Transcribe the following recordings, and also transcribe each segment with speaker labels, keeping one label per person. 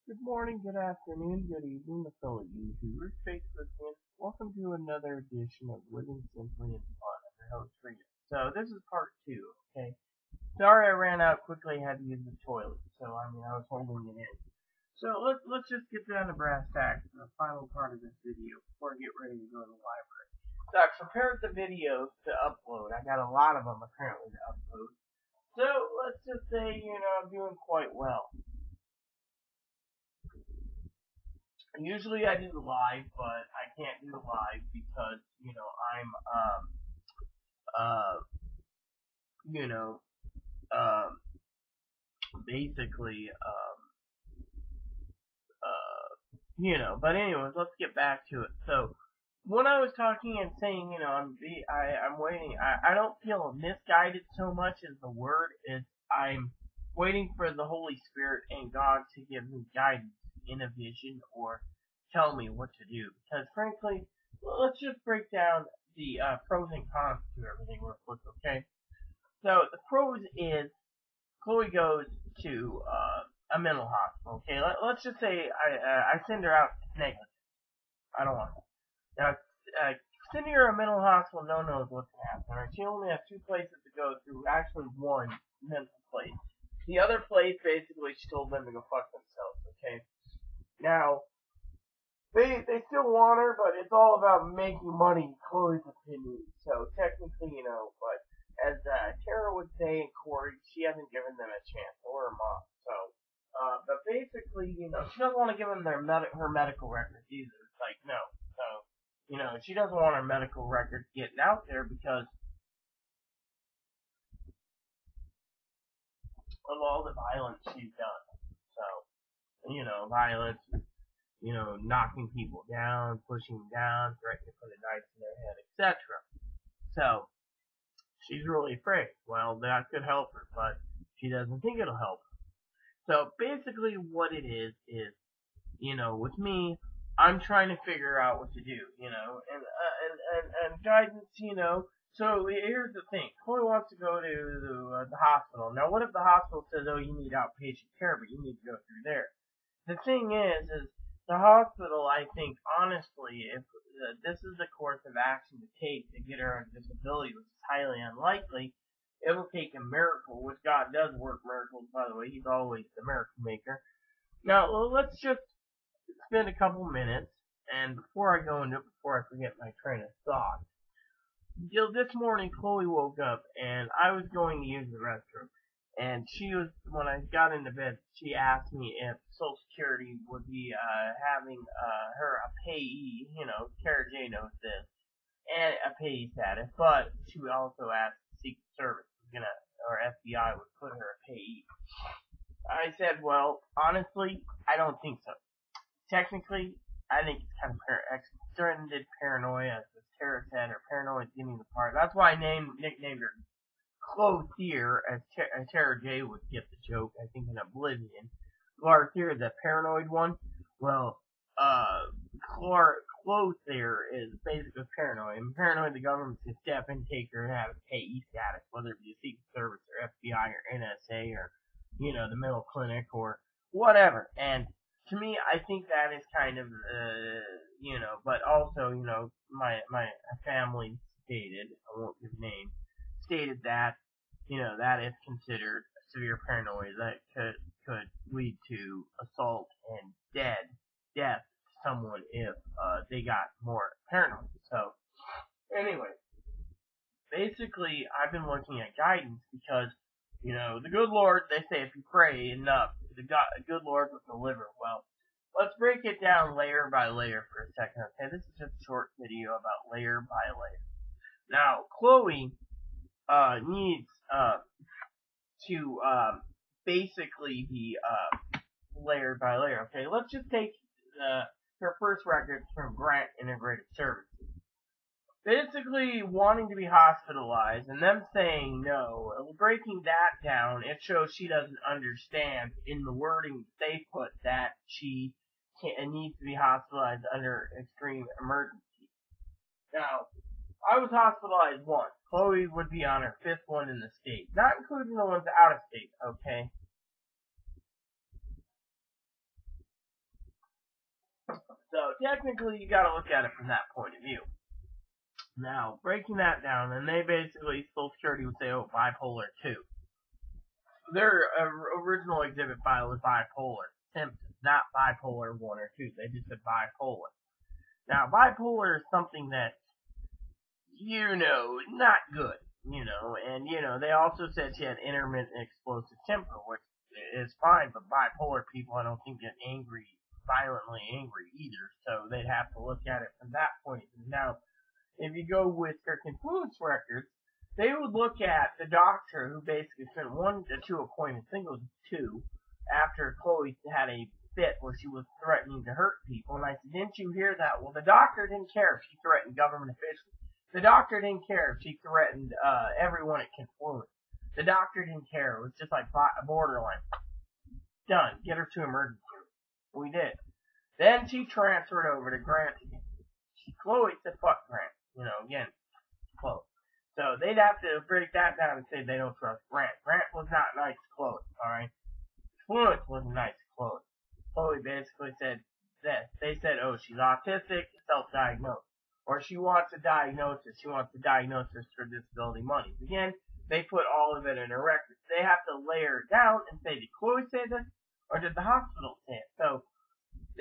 Speaker 1: Good morning, good afternoon, good evening, the fellow YouTubers, Facebook fans. Welcome to another edition of Living Simply and Fun. I'm your host, Rita. So, this is part 2, okay? Sorry I ran out quickly, had to use the toilet, so I was holding it in. So, let's just get down to brass tacks, the final part of this video, before I get ready to go to the library. So, I prepared the videos to upload. I got a lot of them, apparently, to upload. So, let's just say, I'm doing quite well. Usually I do the live, but I can't do the live because, I'm, uh, you know, um, basically, but anyways, let's get back to it. So, when I was talking and saying, I'm waiting, I don't feel misguided so much as the word is I'm waiting for the Holy Spirit and God to give me guidance in a vision or tell me what to do. Because frankly, let's just break down the pros and cons to everything real quick, okay? So the pros is Chloe goes to a mental hospital, okay? Let's just say I send her out negligent. I don't want her. Now, sending her to a mental hospital, no one knows what's going to happen. Right? She only has two places to go through, actually one mental place. The other place, basically, she told them to go fuck themselves, okay? Now, they still want her, but it's all about making money, Chloe's opinion. So, technically, but as Tara would say and Corey, she hasn't given them a chance, or her mom. So, but basically, she doesn't want to give them her medical records either. It's like, no. So, she doesn't want her medical records getting out there because of all the violence she's done. So, violence, knocking people down, pushing them down, threatening to put a knife in their head, etc. So, she's really afraid. Well, that could help her, but she doesn't think it'll help her. So, basically what it is, with me, I'm trying to figure out what to do, and guidance, So here's the thing: Chloe wants to go to the hospital. Now, what if the hospital says, "Oh, you need outpatient care, but you need to go through there"? The thing is the hospital. I think honestly, if this is the course of action to take to get her on disability, which is highly unlikely, it'll take a miracle, which God does work miracles, by the way. He's always the miracle maker. Now, let's just spend a couple minutes, and before I go into it, before I forget my train of thought, this morning Chloe woke up, and I was going to use the restroom, and when I got into bed, she asked me if Social Security would be having her a payee, Tara J knows this, and a payee status, but she also asked the Secret Service or FBI would put her a payee. I said, well, honestly, I don't think so. Technically, I think it's kind of extended paranoia, as Tara said. Her paranoia is getting the part. That's why I nicknamed her Clothier, as Tara J would get the joke, I think, in Oblivion. Clothier, the paranoid one. Well, Clothier is basically paranoid. And paranoid, the government can step in, take her, and have a payee status, whether it be a Secret Service or FBI or NSA or, the mental clinic or whatever. And to me, I think that is kind of, but also, my family stated, I won't give names, stated that, that is considered severe paranoia that could lead to assault and death to someone if they got more paranoid. So, anyway, basically, I've been looking at guidance because, the good Lord, they say if you pray enough, the good Lord will deliver. Well, let's break it down layer by layer for a second, okay? This is just a short video about layer by layer. Now, Chloe needs to basically be layer by layer, okay? Let's just take her first records from Grant Integrated Services. Basically wanting to be hospitalized and them saying no, breaking that down, it shows she doesn't understand in the wording they put that she needs to be hospitalized under extreme emergency. Now, I was hospitalized once. Chloe would be on her fifth one in the state, not including the ones out of state, okay? So technically, you got to look at it from that point of view. Now, breaking that down, and they basically, Social Security would say, oh, bipolar 2. Their original exhibit file was bipolar symptoms, not bipolar 1 or 2. They just said bipolar. Now, bipolar is something that, not good, and, they also said she had intermittent explosive temper, which is fine, but bipolar people, I don't think, get violently angry either, so they'd have to look at it from that point of view. Now, if you go with her Confluence records, they would look at the doctor who basically spent 1 to 2 appointments, I think it was 2, after Chloe had a fit where she was threatening to hurt people. And I said, didn't you hear that? Well, the doctor didn't care if she threatened government officials. The doctor didn't care if she threatened everyone at Confluence. The doctor didn't care. It was just like borderline. Done. Get her to emergency room. We did. Then she transferred over to Grant again. Chloe said, fuck Grant. Again, Chloe. So they'd have to break that down and say they don't trust Grant. Grant was not nice to Chloe, alright? Confluence wasn't nice to Chloe. Chloe basically said that. They said, oh, she's autistic, self-diagnosed. Or she wants a diagnosis. She wants a diagnosis for disability money. Again, they put all of it in her records. They have to layer it down and say, did Chloe say this? Or did the hospital say it? So,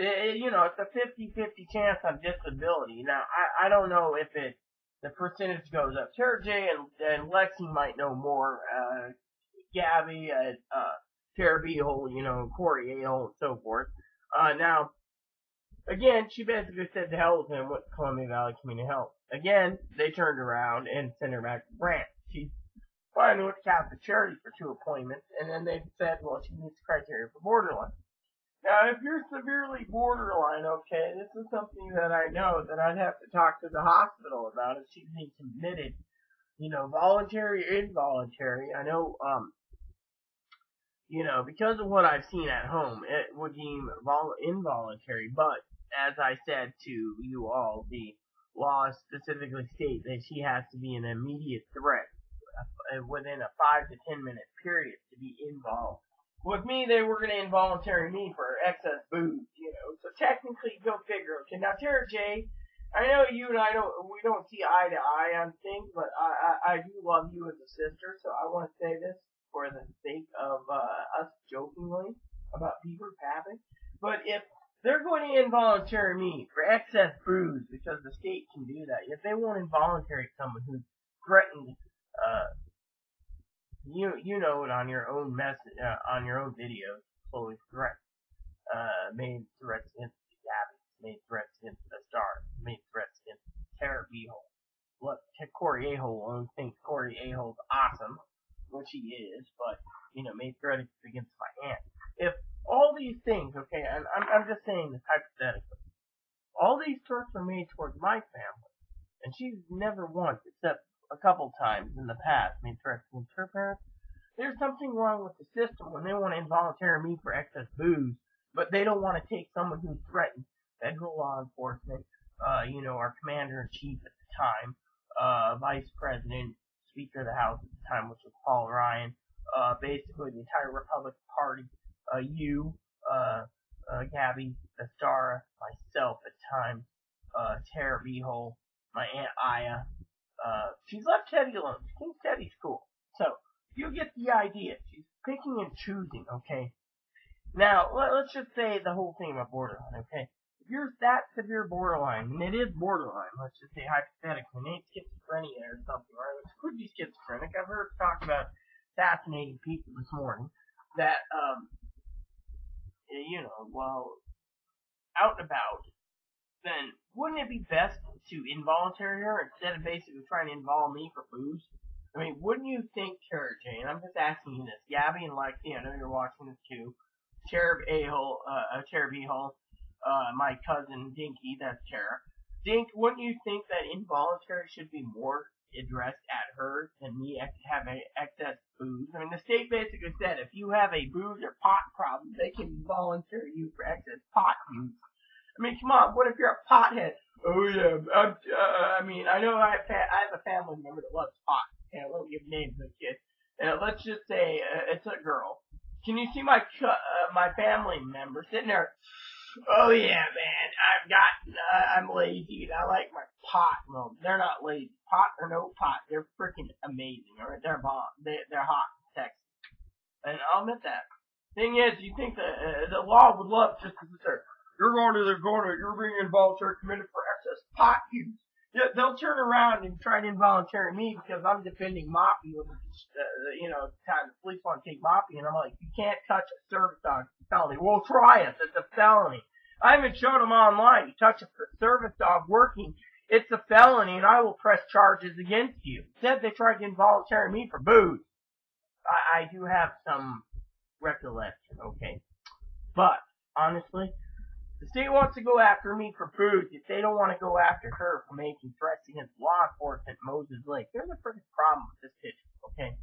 Speaker 1: it's a 50-50 chance on disability. Now, I don't know if the percentage goes up. Tara J and Lexi might know more. Gabby, Tara B-hole, Corey A-hole, and so forth. Now, again, she basically said to hell with him with Columbia Valley Community Health. Again, they turned around and sent her back to Grant. She's fine with Catholic Charity for 2 appointments, and then they said, well, she meets criteria for borderline. Now, if you're severely borderline, okay, this is something that I know that I'd have to talk to the hospital about if she's being committed, voluntary or involuntary. I know, because of what I've seen at home, it would deem involuntary, but as I said to you all, the laws specifically state that she has to be an immediate threat within a 5 to 10 minute period to be involved. With me, they were going to involuntary me for excess booze, So technically, go figure. Okay, now Tara J, I know you and I we don't see eye to eye on things, but I do love you as a sister, so I want to say this for the sake of us jokingly about Beaver Papping. But if they're going to involuntary me for excess booze, because the state can do that, if they won't involuntary someone who's threatened, you know it on your own on your own videos, Chloe's threat, made threats against Gabby, made threats against the Star, made threats against Tara B-hole. Look, Corey A-hole thinks Corey A-hole's awesome, which he is, but, made threats against my aunt. If all these things, okay, and I'm just saying this hypothetically, all these threats are made towards my family, and she's never once, except a couple times in the past, made threats against her parents. There's something wrong with the system when they want to involuntary me for excess booze, but they don't want to take someone who threatened federal law enforcement, our commander-in-chief at the time, vice president, speaker of the House at the time, which was Paul Ryan, basically the entire Republican Party, Gabby, the Star, myself at times, Tara B-hole, my Aunt Aya. She's left Teddy alone. She thinks Teddy's cool. So, you get the idea. She's picking and choosing, okay? Now, let's just say the whole thing about borderline, okay? If you're that severe borderline, and it is borderline, let's just say hypothetically, it ain't schizophrenia or something, right? It could be schizophrenic. I've heard talk about assassinating people this morning that, out and about, then wouldn't it be best to involuntary her instead of basically trying to involve me for booze? I mean, wouldn't you think, Tara J, and I'm just asking you this, Gabby and Lexi, I know you're watching this too, Tara B-hole, my cousin Dinky, that's Tara. Dink, wouldn't you think that involuntary should be more addressed at her than me having excess booze? I mean, the state basically said if you have a booze or pot problem, they can volunteer you for excess pot use. I mean, come on, what if you're a pothead? Oh yeah, I know I have a family member that loves pot. I won't give names of the kid. Let's just say it's a girl. Can you see my family member sitting there Oh yeah, man. I'm lazy and I like my pot milk. They're not lazy. Pot or no pot, they're freaking amazing. Alright, they're bomb. They're hot, sexy. And I'll admit that. Thing is, you think the law would love just to say, you're being involuntary committed for excess pot use. Yeah, they'll turn around and try to involuntary me because I'm defending Moppy with, time the police want to take Moppy, and I'm like, you can't touch a service dog. It's a felony. We'll try it. It's a felony. I even showed them online. You touch a service dog working, it's a felony, and I will press charges against you. Instead, they tried to involuntary me for booze. I do have some recollection, okay? But, honestly, the state wants to go after me for booze if they don't want to go after her for making threats against law enforcement at Moses Lake. There's a freaking problem with this picture, okay?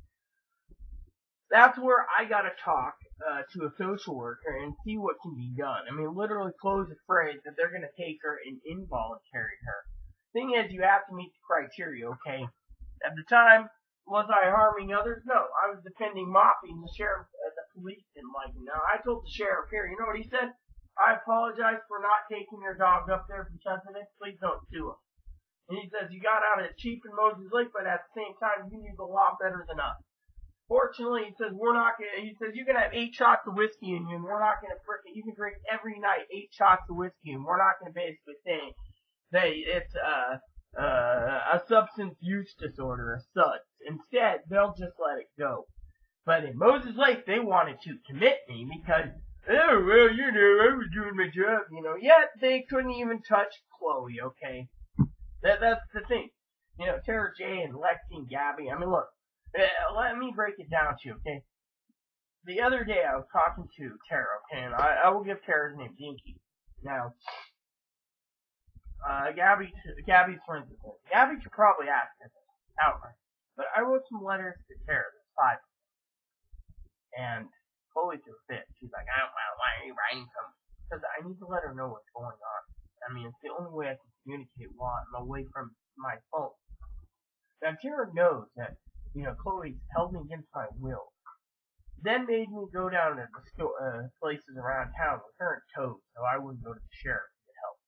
Speaker 1: That's where I gotta talk to a social worker and see what can be done. I mean, literally Chloe's afraid that they're gonna take her and involuntary her. Thing is, you have to meet the criteria, okay? At the time, was I harming others? No, I was defending Moppy, and the sheriff, the police didn't like me. Now, I told the sheriff here, you know what he said? I apologize for not taking your dog up there because of this. Please don't sue us. And he says, you got out of it cheap in Moses Lake, but at the same time, you knew the law better than us. Fortunately, he says, you can have 8 shots of whiskey in you, and we're not gonna you can drink every night 8 shots of whiskey, and we're not gonna basically say that it's, a substance use disorder, a SUD. Instead, they'll just let it go. But in Moses Lake, they wanted to commit me because, oh, well, I was doing my job, Yet, they couldn't even touch Chloe, okay? That's the thing. Tara J and Lexi and Gabby, I mean, look, let me break it down to you, okay? The other day, I was talking to Tara, okay, and I will give Tara's name, Dinky. Now, Gabby's friends with her. Gabby could probably ask her outright. But I wrote some letters to Tara, there's 5 of them. And Chloe threw a fit. She's like, I don't know, why are you writing something? Because I need to let her know what's going on. I mean, it's the only way I can communicate while I'm away from my phone. Now, Tara knows that, Chloe held me against my will. Then made me go down to the places around town with her in tow, so I wouldn't go to the sheriff to get help.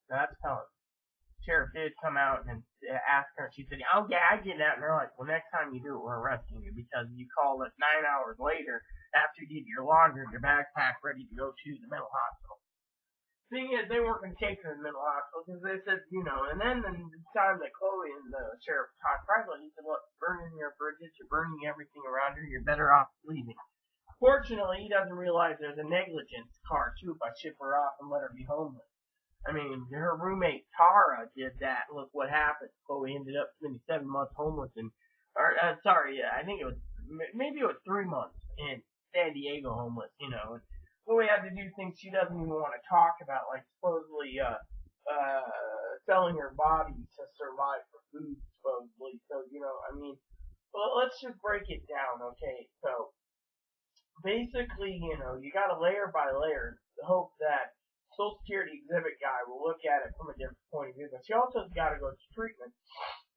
Speaker 1: Now, that's telling. The sheriff did come out and ask her, and she said, oh yeah, I did that. And they're like, well, next time you do it, we're arresting you because you called us 9 hours later after you did your laundry and your backpack ready to go to the mental hospital. Thing is, they weren't going to take her to the mental hospital because they said, and then the time that Chloe and the sheriff talked privately, he said, look, burning your bridges, you're burning everything around her, you're better off leaving. Fortunately, he doesn't realize there's a negligence car, too, if I ship her off and let her be homeless. I mean, her roommate, Tara, did that. Look what happened. Chloe ended up spending 7 months homeless I think it was, maybe it was 3 months in San Diego homeless, and Chloe had to do things she doesn't even want to talk about, like supposedly, selling her body to survive for food, supposedly. So, well, let's just break it down, okay? So, basically, you gotta layer by layer hope that Social Security exhibit guy will look at it from a different point of view, but she also has got to go to treatment.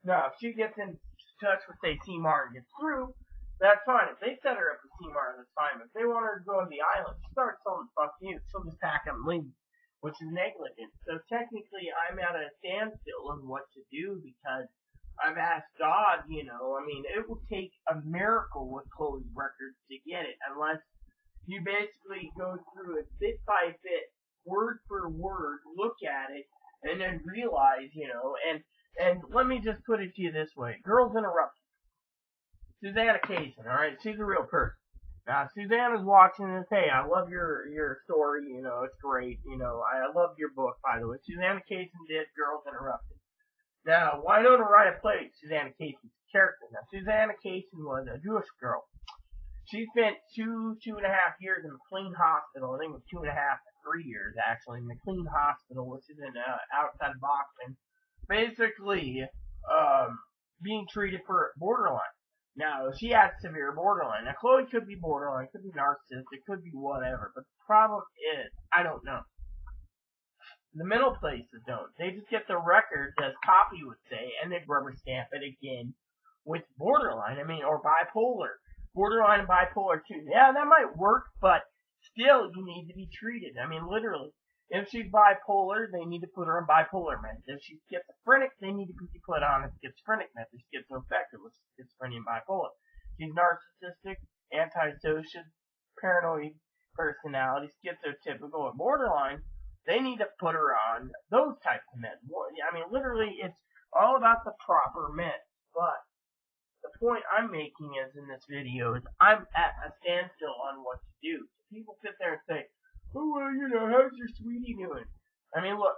Speaker 1: Now, if she gets in touch with, say, CMAR and gets through, that's fine. If they set her up with CMAR, that's fine. If they want her to go on the island, she starts telling fuck you, she'll just pack up and leave, which is negligent. So technically, I'm at a standstill on what to do because I've asked God, it will take a miracle with Chloe's records to get it, unless you basically go through it bit by bit, word for word, look at it, and then realize, and let me just put it to you this way. Girls Interrupted. Susanna Kaysen, alright? She's a real person. Now, Susanna's watching this. Hey, I love your story, it's great, I love your book, by the way. Susanna Kaysen did Girls Interrupted. Now, why don't I write a play Susanna Kaysen's character? Now, Susanna Kaysen was a Jewish girl. She spent 2.5 years in McLean Hospital. I think it was 2.5 to 3 years, actually. McLean Hospital, which is in outside of Boston. Basically, being treated for borderline. Now, she had severe borderline. Now, Chloe could be borderline, could be narcissistic, could be whatever. But the problem is, I don't know. The mental places don't. They just get the records, as Poppy would say, and they rubber stamp it again with borderline. Or bipolar. Borderline and bipolar too. Yeah, that might work, but still, you need to be treated. Literally. If she's bipolar, they need to put her on bipolar meds. If she's schizophrenic, they need to be put on a schizophrenic meds. If she's schizoaffective with schizophrenia and bipolar. She's narcissistic, antisocial, paranoid personality, schizotypical, or borderline. They need to put her on those types of meds. I mean, literally, it's all about the proper meds. But the point I'm making is in this video is I'm at a standstill on what to do. So people sit there and say, oh, well, how's your sweetie doing? I mean, look,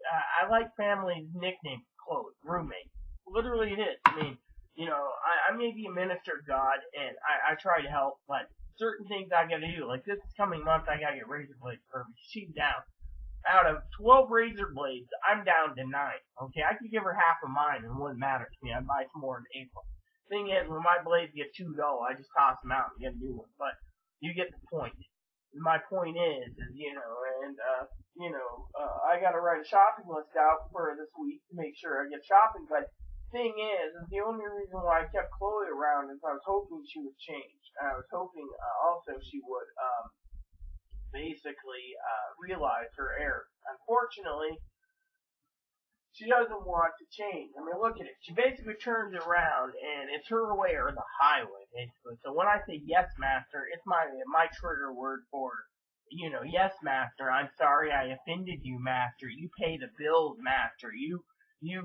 Speaker 1: I like family's nickname, Chloe, roommate. Literally it is. I mean, I may be a minister of God, and I try to help, but certain things I gotta do. Like this coming month, I gotta get razor blades for her. She's down. Out of 12 razor blades, I'm down to 9. Okay, I could give her half of mine, and it wouldn't matter to me. I'd buy some more in April. Thing is, when my blades get too dull, I just toss them out and get a new one. But you get the point. My point is I gotta write a shopping list out for this week to make sure I get shopping. But thing is the only reason why I kept Chloe around is I was hoping she would change. I was hoping also she would basically realize her error. Unfortunately, she doesn't want to change. I mean, look at it. She basically turns around, and it's her way or the highway, basically. So when I say yes, master, it's my trigger word for, yes, master. I'm sorry I offended you, master. You pay the bills, master. You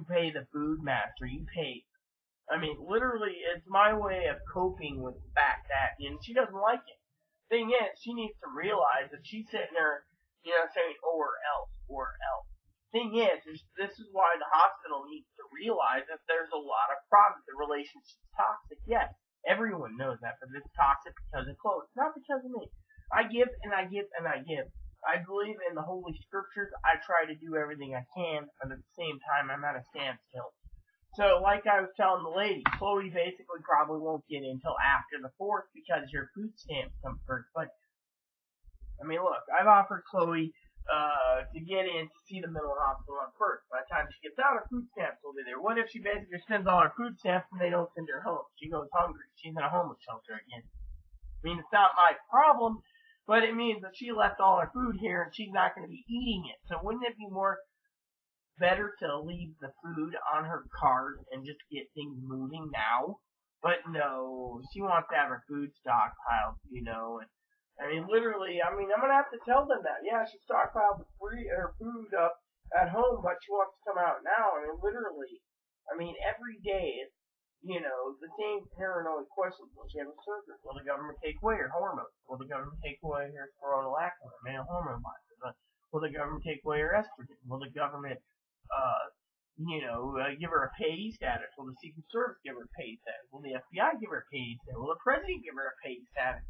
Speaker 1: pay the food, master. You pay. I mean, literally, it's my way of coping with the fact that, she doesn't like it. Thing is, she needs to realize that she's sitting there, saying, or else. Thing is, this is why the hospital needs to realize that there's a lot of problems. The relationship's toxic. Yes, everyone knows that, but it's toxic because of Chloe, not because of me. I give and I give and I give. I believe in the Holy Scriptures. I try to do everything I can, but at the same time, I'm at a standstill. So, like I was telling the lady, Chloe basically probably won't get in until after the 4th because your food stamps come first. But, I mean, look, I've offered Chloe to get in to see the mental hospital on first. By the time she gets out, her food stamps will be there. What if she basically spends all her food stamps and they don't send her home? She goes hungry. She's in a homeless shelter again. I mean, it's not my problem, but it means that she left all her food here and she's not going to be eating it. So wouldn't it be more better to leave the food on her cart and just get things moving now? But no, she wants to have her food stockpiled, and I mean, literally, I'm going to have to tell them that. Yeah, she stockpiled her food up at home, but she wants to come out now. I mean, literally, every day it's, the same paranoid questions. Will she have a surgery? Will the government take away her hormones? Will the government take away her spironolactone, her male hormone binder? Will the government take away her estrogen? Will the government, give her a payee status? Will the Secret Service give her a payee status? Will the FBI give her a payee status? Will the president give her a payee status?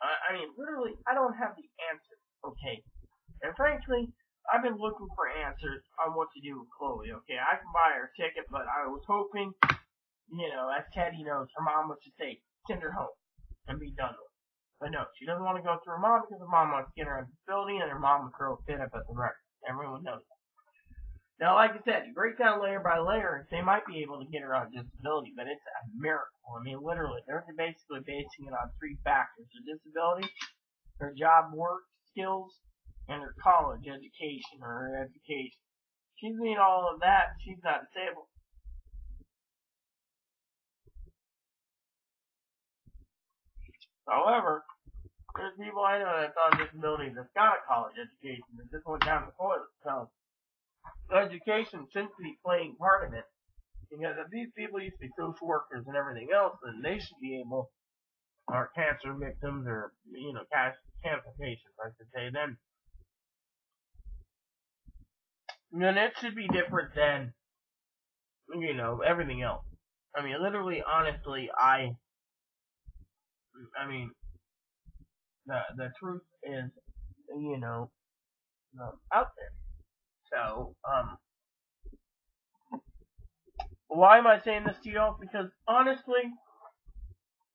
Speaker 1: I mean, literally, I don't have the answer, okay? And frankly, I've been looking for answers on what to do with Chloe, okay? I can buy her a ticket, but I was hoping, as Teddy knows, her mom would just say, send her home and be done with it. But no, she doesn't want to go through her mom because her mom wants to get her on disability and her mom would throw a fit up at the record. Everyone knows that. Now, like I said, you break down layer by layer, they might be able to get her on disability, but it's a miracle. I mean, literally, they're basically basing it on 3 factors: her disability, her job work skills, and her college education, or her education. She's doing all of that, she's not disabled. However, there's people I know that's on disability that's got a college education that just went down the toilet, so education seems to be playing part of it, because if these people used to be social workers and everything else, then they should be able, or cancer victims, or cancer patients, I should say, then it should be different than everything else. I mean, literally, honestly, the truth is out there. So, why am I saying this to y'all? Because honestly,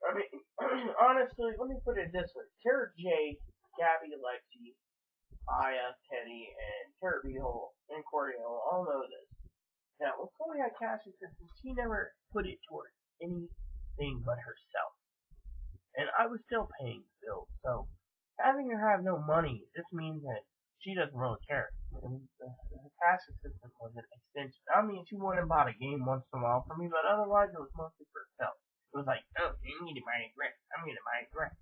Speaker 1: let me put it this way. Tara J, Gabby, Lexi, Aya, Teddy, and Tara Beehole, and Cordell all know this. Now, with Chloe had cash assistance, she never put it towards anything but herself. And I was still paying bills, so having her have no money just means that she doesn't really care. And the cash assistant was an extension. I mean, she went and bought a game once in a while for me, but otherwise it was mostly for herself. It was like, oh, I'm gonna buy a dress. I'm gonna buy a dress.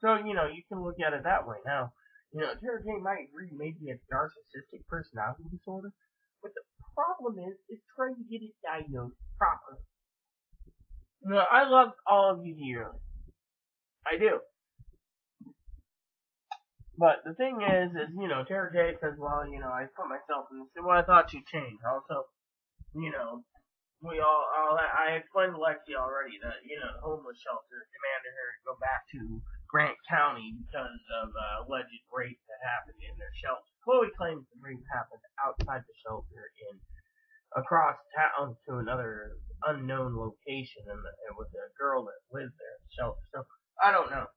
Speaker 1: So, you can look at it that way. Now, Tara J might agree maybe it's narcissistic personality disorder, but the problem is trying to get it diagnosed properly. I love all of you dearly. I do. But the thing is, Tara J says, well, I put myself in this. Well, I thought you'd change. Also, I explained to Lexi already that, the homeless shelter demanded her to go back to Grant County because of alleged rape that happened in their shelter. Chloe claims the rape happened outside the shelter across town to another unknown location, and it was a girl that lived there in the shelter. So, I don't know.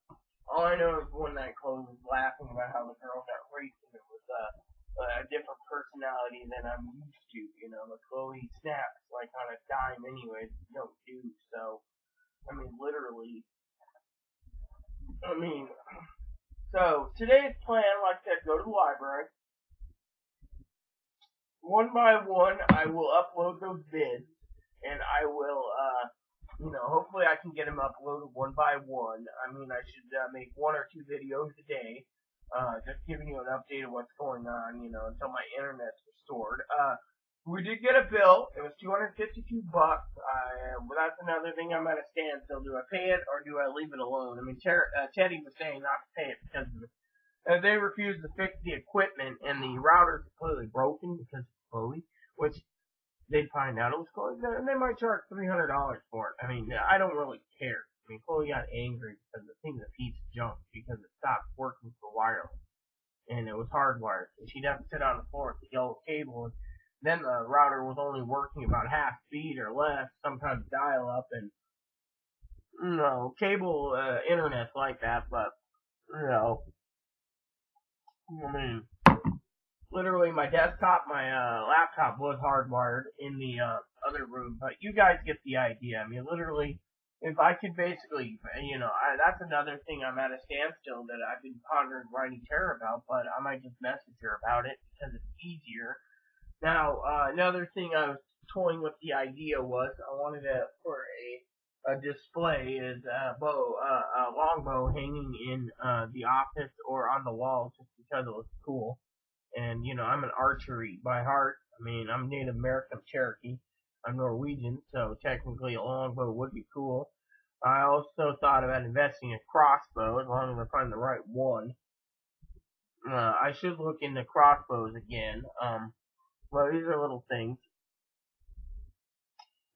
Speaker 1: All I know is one night Chloe was laughing about how the girl got raped, and it was a different personality than I'm used to. The Chloe snaps like on a dime anyways, you don't do. So, literally. So today's plan, like I said, go to the library. One by one, I will upload those vids, and I will, hopefully I can get them uploaded one by one. I should make 1 or 2 videos a day, just giving you an update of what's going on, until my internet's restored. We did get a bill. It was $252. That's another thing I'm at a standstill. Do I pay it or do I leave it alone? Teddy was saying not to pay it because they refused to fix the equipment, and the router's completely broken because of Chloe, which they'd find out it was Chloe, and they might charge $300 for it. I don't really care. Chloe got angry because the thing's a piece of junk because it stopped working for wireless, and it was hardwired, and she'd have to sit on the floor with the yellow cable, and then the router was only working about half speed or less, sometimes dial up, and cable internet's like that, but literally my desktop, my laptop was hardwired in the other room, but you guys get the idea. Literally, if I could basically, that's another thing I'm at a standstill that I've been pondering writing Tara about, but I might just message her about it because it's easier. Now, another thing I was toying with the idea was I wanted to, for a display, is a longbow hanging in the office or on the wall just because it looks cool. And, I'm an archery by heart. I'm Native American Cherokee. I'm Norwegian, so technically a longbow would be cool. I also thought about investing in a crossbow as long as I find the right one. I should look into crossbows again. Well, these are little things.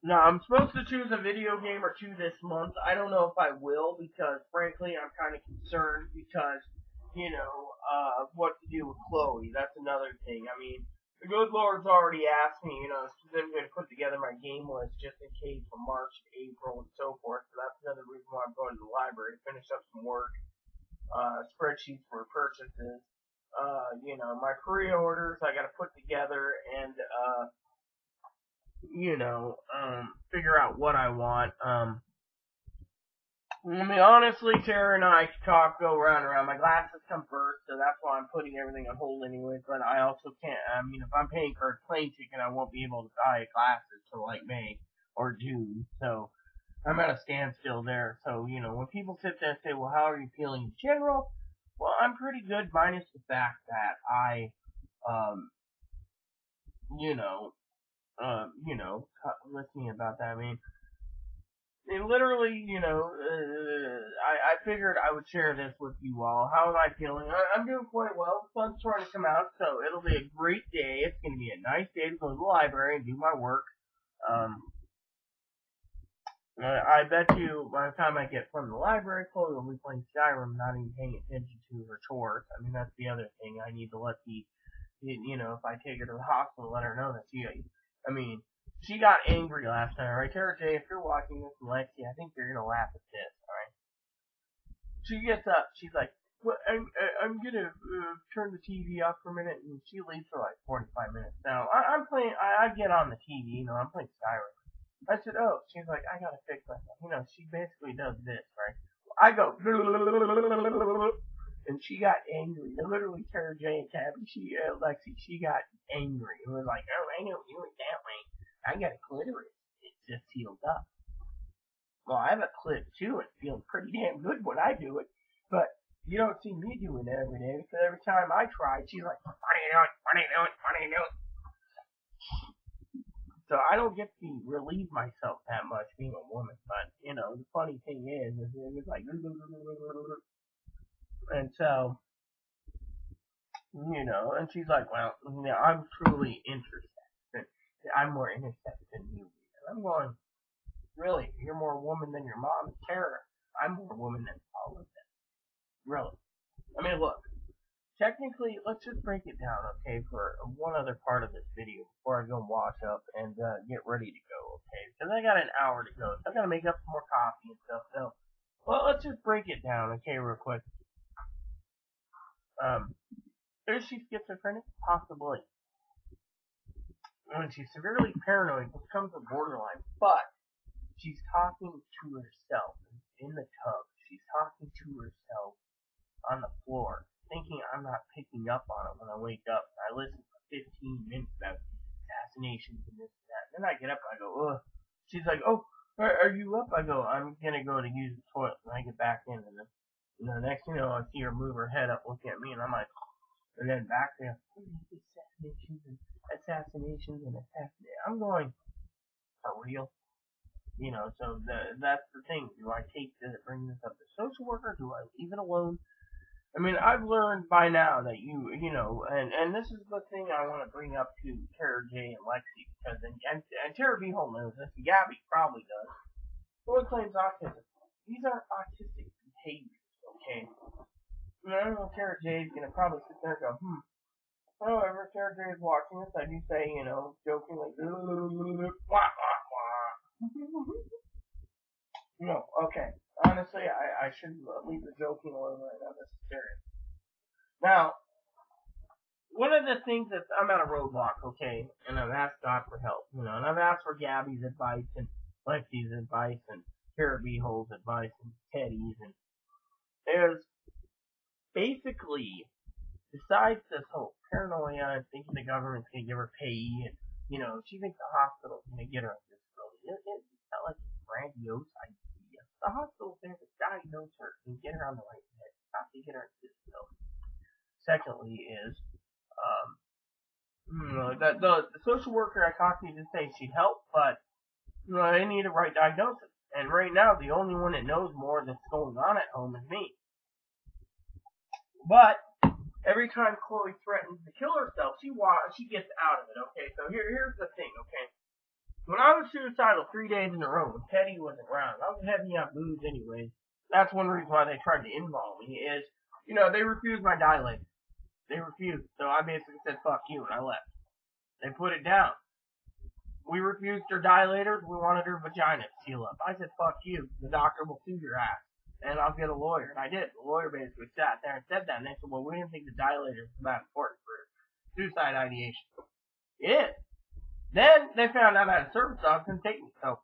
Speaker 1: Now, I'm supposed to choose a video game or 2 this month. I don't know if I will because, frankly, I'm kind of concerned because, what to do with Chloe. That's another thing. The good Lord's already asked me, she's going to put together my game list just in case for March, April, and so forth. So that's another reason why I'm going to the library to finish up some work, spreadsheets for purchases. My pre-orders I gotta put together and, figure out what I want. Honestly, Tara and I talk, go round and around. My glasses come first, so that's why I'm putting everything on hold anyway, but I also can't, if I'm paying for a plane ticket, I won't be able to buy glasses till like May or June, so I'm at a standstill there. So, when people sit there and say, well, how are you feeling in general? Well, I'm pretty good, minus the fact that I, listening about that, literally, I figured I would share this with you all. How am I feeling? I'm doing quite well. The sun's trying to come out, so it'll be a great day. It's going to be a nice day to go to the library and do my work. I bet you by the time I get from the library, Chloe will be playing Skyrim, not even paying attention to her chores. That's the other thing. I need to let if I take her to the hospital, let her know that she got angry last night, right? Tara J, if you're watching this, Lexi, I think you're gonna laugh at this, alright? She gets up, she's like, well, I'm gonna turn the TV off for a minute, and she leaves for like 45 minutes. Now, I'm playing, I get on the TV, I'm playing Skyrim. I said, oh, she's like, I gotta fix myself. She basically does this, right? I go, And she got angry. Literally, Tara J and Tabby, Lexi, she got angry. It was like, oh, I don't do it that way. I got a clitoris. It's just healed up. Well, I have a clit too. It feels pretty damn good when I do it. But you don't see me doing it every day. So every time I try, she's like, what are you doing? What are you doing? What are you doing? So I don't get to relieve myself that much being a woman. But, you know, the funny thing is it was like, and so, you know, and she's like, well, you know, I'm truly interested. I'm more interested than you. And I'm going, really? You're more woman than your mom, Tara. I'm more woman than all of them. Really. I mean, look. Technically, let's just break it down, okay, for one other part of this video before I go wash up and get ready to go, okay? Because I got an hour to go, so I gotta make up some more coffee and stuff. So, well, let's just break it down, okay, real quick. Is she schizophrenic? Possibly. When she's severely paranoid, it becomes a borderline. But she's talking to herself in the tub. She's talking to herself on the floor, thinking I'm not picking up on it when I wake up. I listen for 15 minutes about assassinations and this and that. Then I get up and I go, ugh. She's like, oh, are you up? I go, I'm gonna go to use the toilet. And I get back in, and then, you know, next thing you know, I see her move her head up, looking at me, and I'm like, and then back there, assassinations. I'm going, for real? You know, so that's the thing. Do I bring this up to social worker? Do I leave it alone? I mean, I've learned by now that you know, and this is the thing I want to bring up to Tara J and Lexi, because, and Tara B. Hole knows this, Gabby probably does. Who claims autism? These aren't autistic behaviors, okay? I don't know if Tara J is going to probably sit there and go, However, Tara J is watching this, I do say, you know, jokingly, wah, wah, wah. No, okay. Honestly, I should leave the joking alone right now. This is serious. Now, one of the things that I'm at a roadblock, okay, and I've asked God for help, you know, and I've asked for Gabby's advice and Lexi's advice and Tara B. Hole's advice and Teddy's, and there's basically, besides this whole paranoia and thinking the government's gonna give her payee, and you know, she thinks the hospital's gonna get her a disability. It's not like a grandiose idea. The hospital's there to diagnose her and get her on the right path, not to get her a disability. Secondly is, the social worker I talked to did say she'd help, but you know, they need a right diagnosis. And right now, the only one that knows more that's going on at home is me. But every time Chloe threatens to kill herself, she gets out of it. Okay, so here's the thing. Okay, when I was suicidal 3 days in a row, when Teddy wasn't around, I was heavy on booze anyways. That's one reason why they tried to involve me. Is, you know, they refused my dilator. They refused, so I basically said fuck you, and I left. They put it down. We refused her dilators. We wanted her vagina to seal up. I said fuck you. The doctor will sue your ass, and I'll get a lawyer. And I did. The lawyer basically sat there and said that, and they said, well, we didn't think the dilator was that important for suicide ideation. It is. Then they found out I had a service dog, couldn't take me. So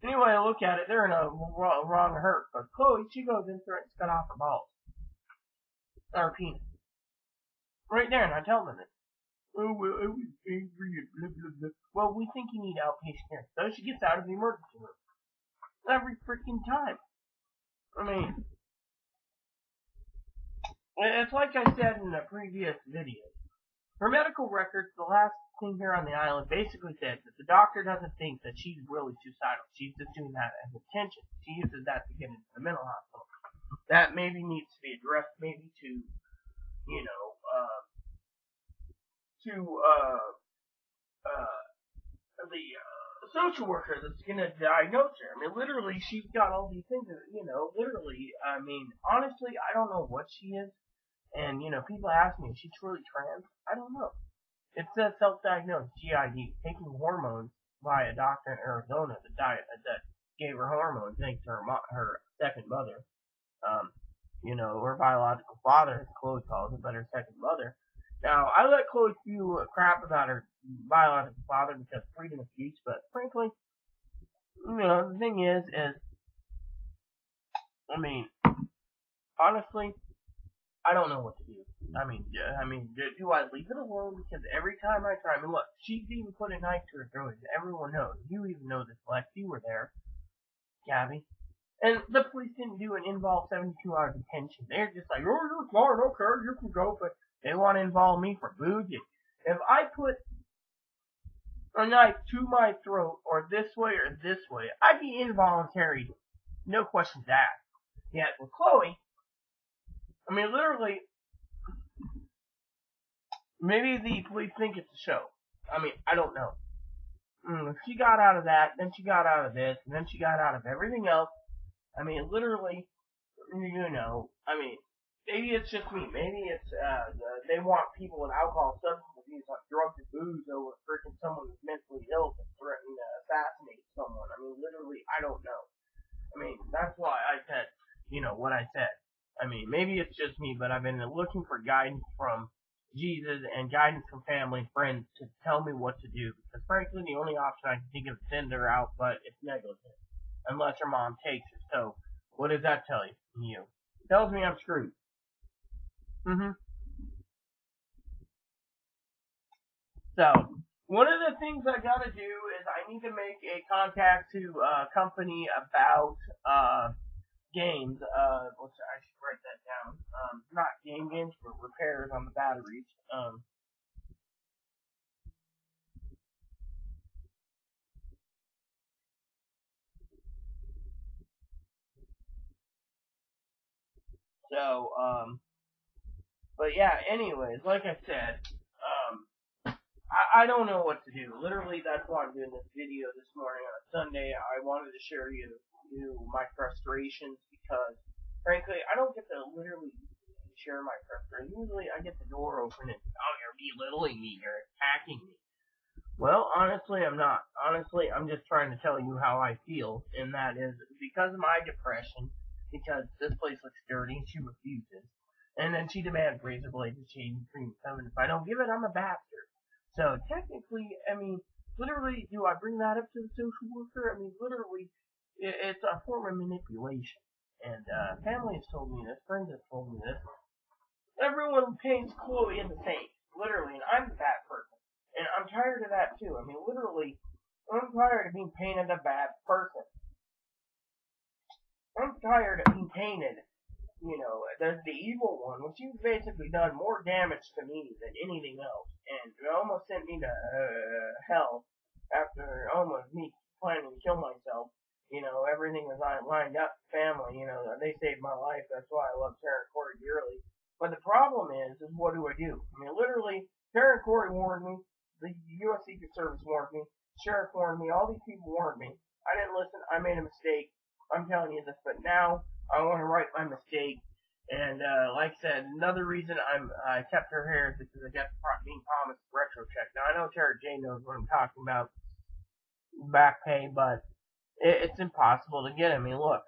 Speaker 1: anyway, I look at it, they're in a wrong hurt. But Chloe, she goes in there and cut off her balls. Or her penis. Right there, and I tell them it. Oh, well, I was angry and blah, blah, blah. Well, we think you need outpatient care. So she gets out of the emergency room. Every freaking time. I mean, it's like I said in the previous video. Her medical records, the last thing here on the island, basically said that the doctor doesn't think that she's really suicidal. She's just doing that as attention. She uses that to get into the mental hospital. That maybe needs to be addressed, maybe to, you know, the social worker that's gonna diagnose her. I mean, literally, she's got all these things, you know, literally, I mean, honestly, I don't know what she is, and, you know, people ask me, is she truly trans? I don't know. It says self-diagnosed, GID, taking hormones by a doctor in Arizona that gave her hormones thanks to her second mother, you know, her biological father, as Chloe calls it, but her second mother. Now, I let Chloe spew crap about her biological father because freedom of speech, but frankly, you know, the thing is, I mean, honestly, I don't know what to do. Do I leave it alone? Because every time I try, look, she's even put a knife to her throat. Everyone knows. You even know this, Lex. You were there, Gabby. And the police didn't do an involved 72-hour detention. They're just like, oh, you're smart, okay, you can go, but they want to involve me for booze. If I put a knife to my throat, or this way, I'd be involuntary. No questions asked. Yet with Chloe, literally, maybe the police think it's a show. I don't know. She got out of that, then she got out of this, and then she got out of everything else. Literally, maybe it's just me. Maybe it's, they want people with alcohol, substance abuse, like drugs and booze over freaking someone who's mentally ill to threaten to assassinate someone. Literally, I don't know. That's why I said, what I said. Maybe it's just me, but I've been looking for guidance from Jesus and guidance from family and friends to tell me what to do. Because frankly, the only option I can think of is send her out, but it's negligent. Unless her mom takes her. So, what does that tell you? It tells me I'm screwed. So, one of the things I gotta do is I need to make a contact to a company about, games. I should write that down. Not games, but repairs on the batteries. But yeah, anyways, like I said, I don't know what to do. Literally, that's why I'm doing this video this morning on a Sunday. I wanted to share you my frustrations because, frankly, I don't get to literally share my frustrations. Usually, I get the door open and, oh, you're belittling me, you're attacking me. Well, honestly, I'm not. Honestly, I'm just trying to tell you how I feel, and that is because of my depression, because this place looks dirty and she refuses. And then she demands razor blades and shaving cream. And if I don't give it, I'm a bastard. So technically, literally, do I bring that up to the social worker? Literally, it's a form of manipulation. And family has told me this, friends have told me this. Everyone paints Chloe in the face, literally, and I'm the bad person. And I'm tired of that too. Literally, I'm tired of being painted a bad person. I'm tired of being painted, as the evil one, which you've basically done more damage to me than anything else. And it almost sent me to hell after almost me planning to kill myself. Everything was lined up, family, they saved my life. That's why I love Tara and Corey dearly. But the problem is what do I do? Literally, Tara and Corey warned me. The U.S. Secret Service warned me. Sheriff warned me. All these people warned me. I didn't listen. I made a mistake. I'm telling you this. But now I want to right my mistake. And like I said, another reason I kept her hair is because I got being promised retro check. Now I know Tara J knows what I'm talking about, back pay, but it's impossible to get. Look,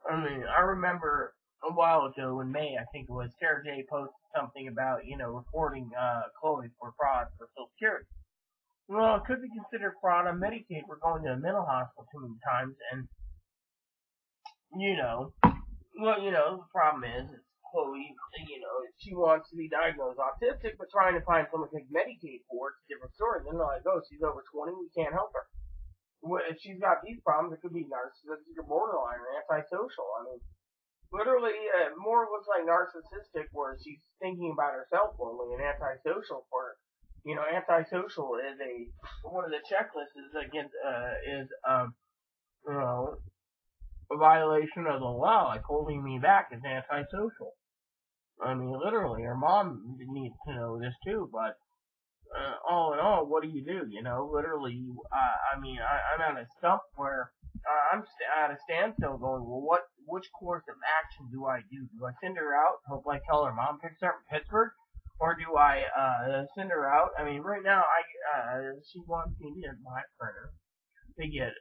Speaker 1: I remember a while ago in May, I think it was, Tara J posted something about reporting Chloe for fraud for Social Security. Well, it could be considered fraud on Medicaid. We're going to a mental hospital too many times, and the problem is Chloe, she wants to be diagnosed autistic, but trying to find someone to take Medicaid for it's a different story. Then they're like, oh, she's over 20, we can't help her. If she's got these problems, it could be narcissistic or borderline or antisocial. Literally, more looks like narcissistic, where she's thinking about herself only, and antisocial for, antisocial is one of the checklists is against, a violation of the law, like holding me back is antisocial. Literally, her mom needs to know this too, but all in all, what do? Literally, I'm at a stump where I'm at a standstill going, well, which course of action do I do? Do I send her out, hope I tell her mom picks her up in Pittsburgh? Or do I send her out? Right now, she wants me to buy a printer to get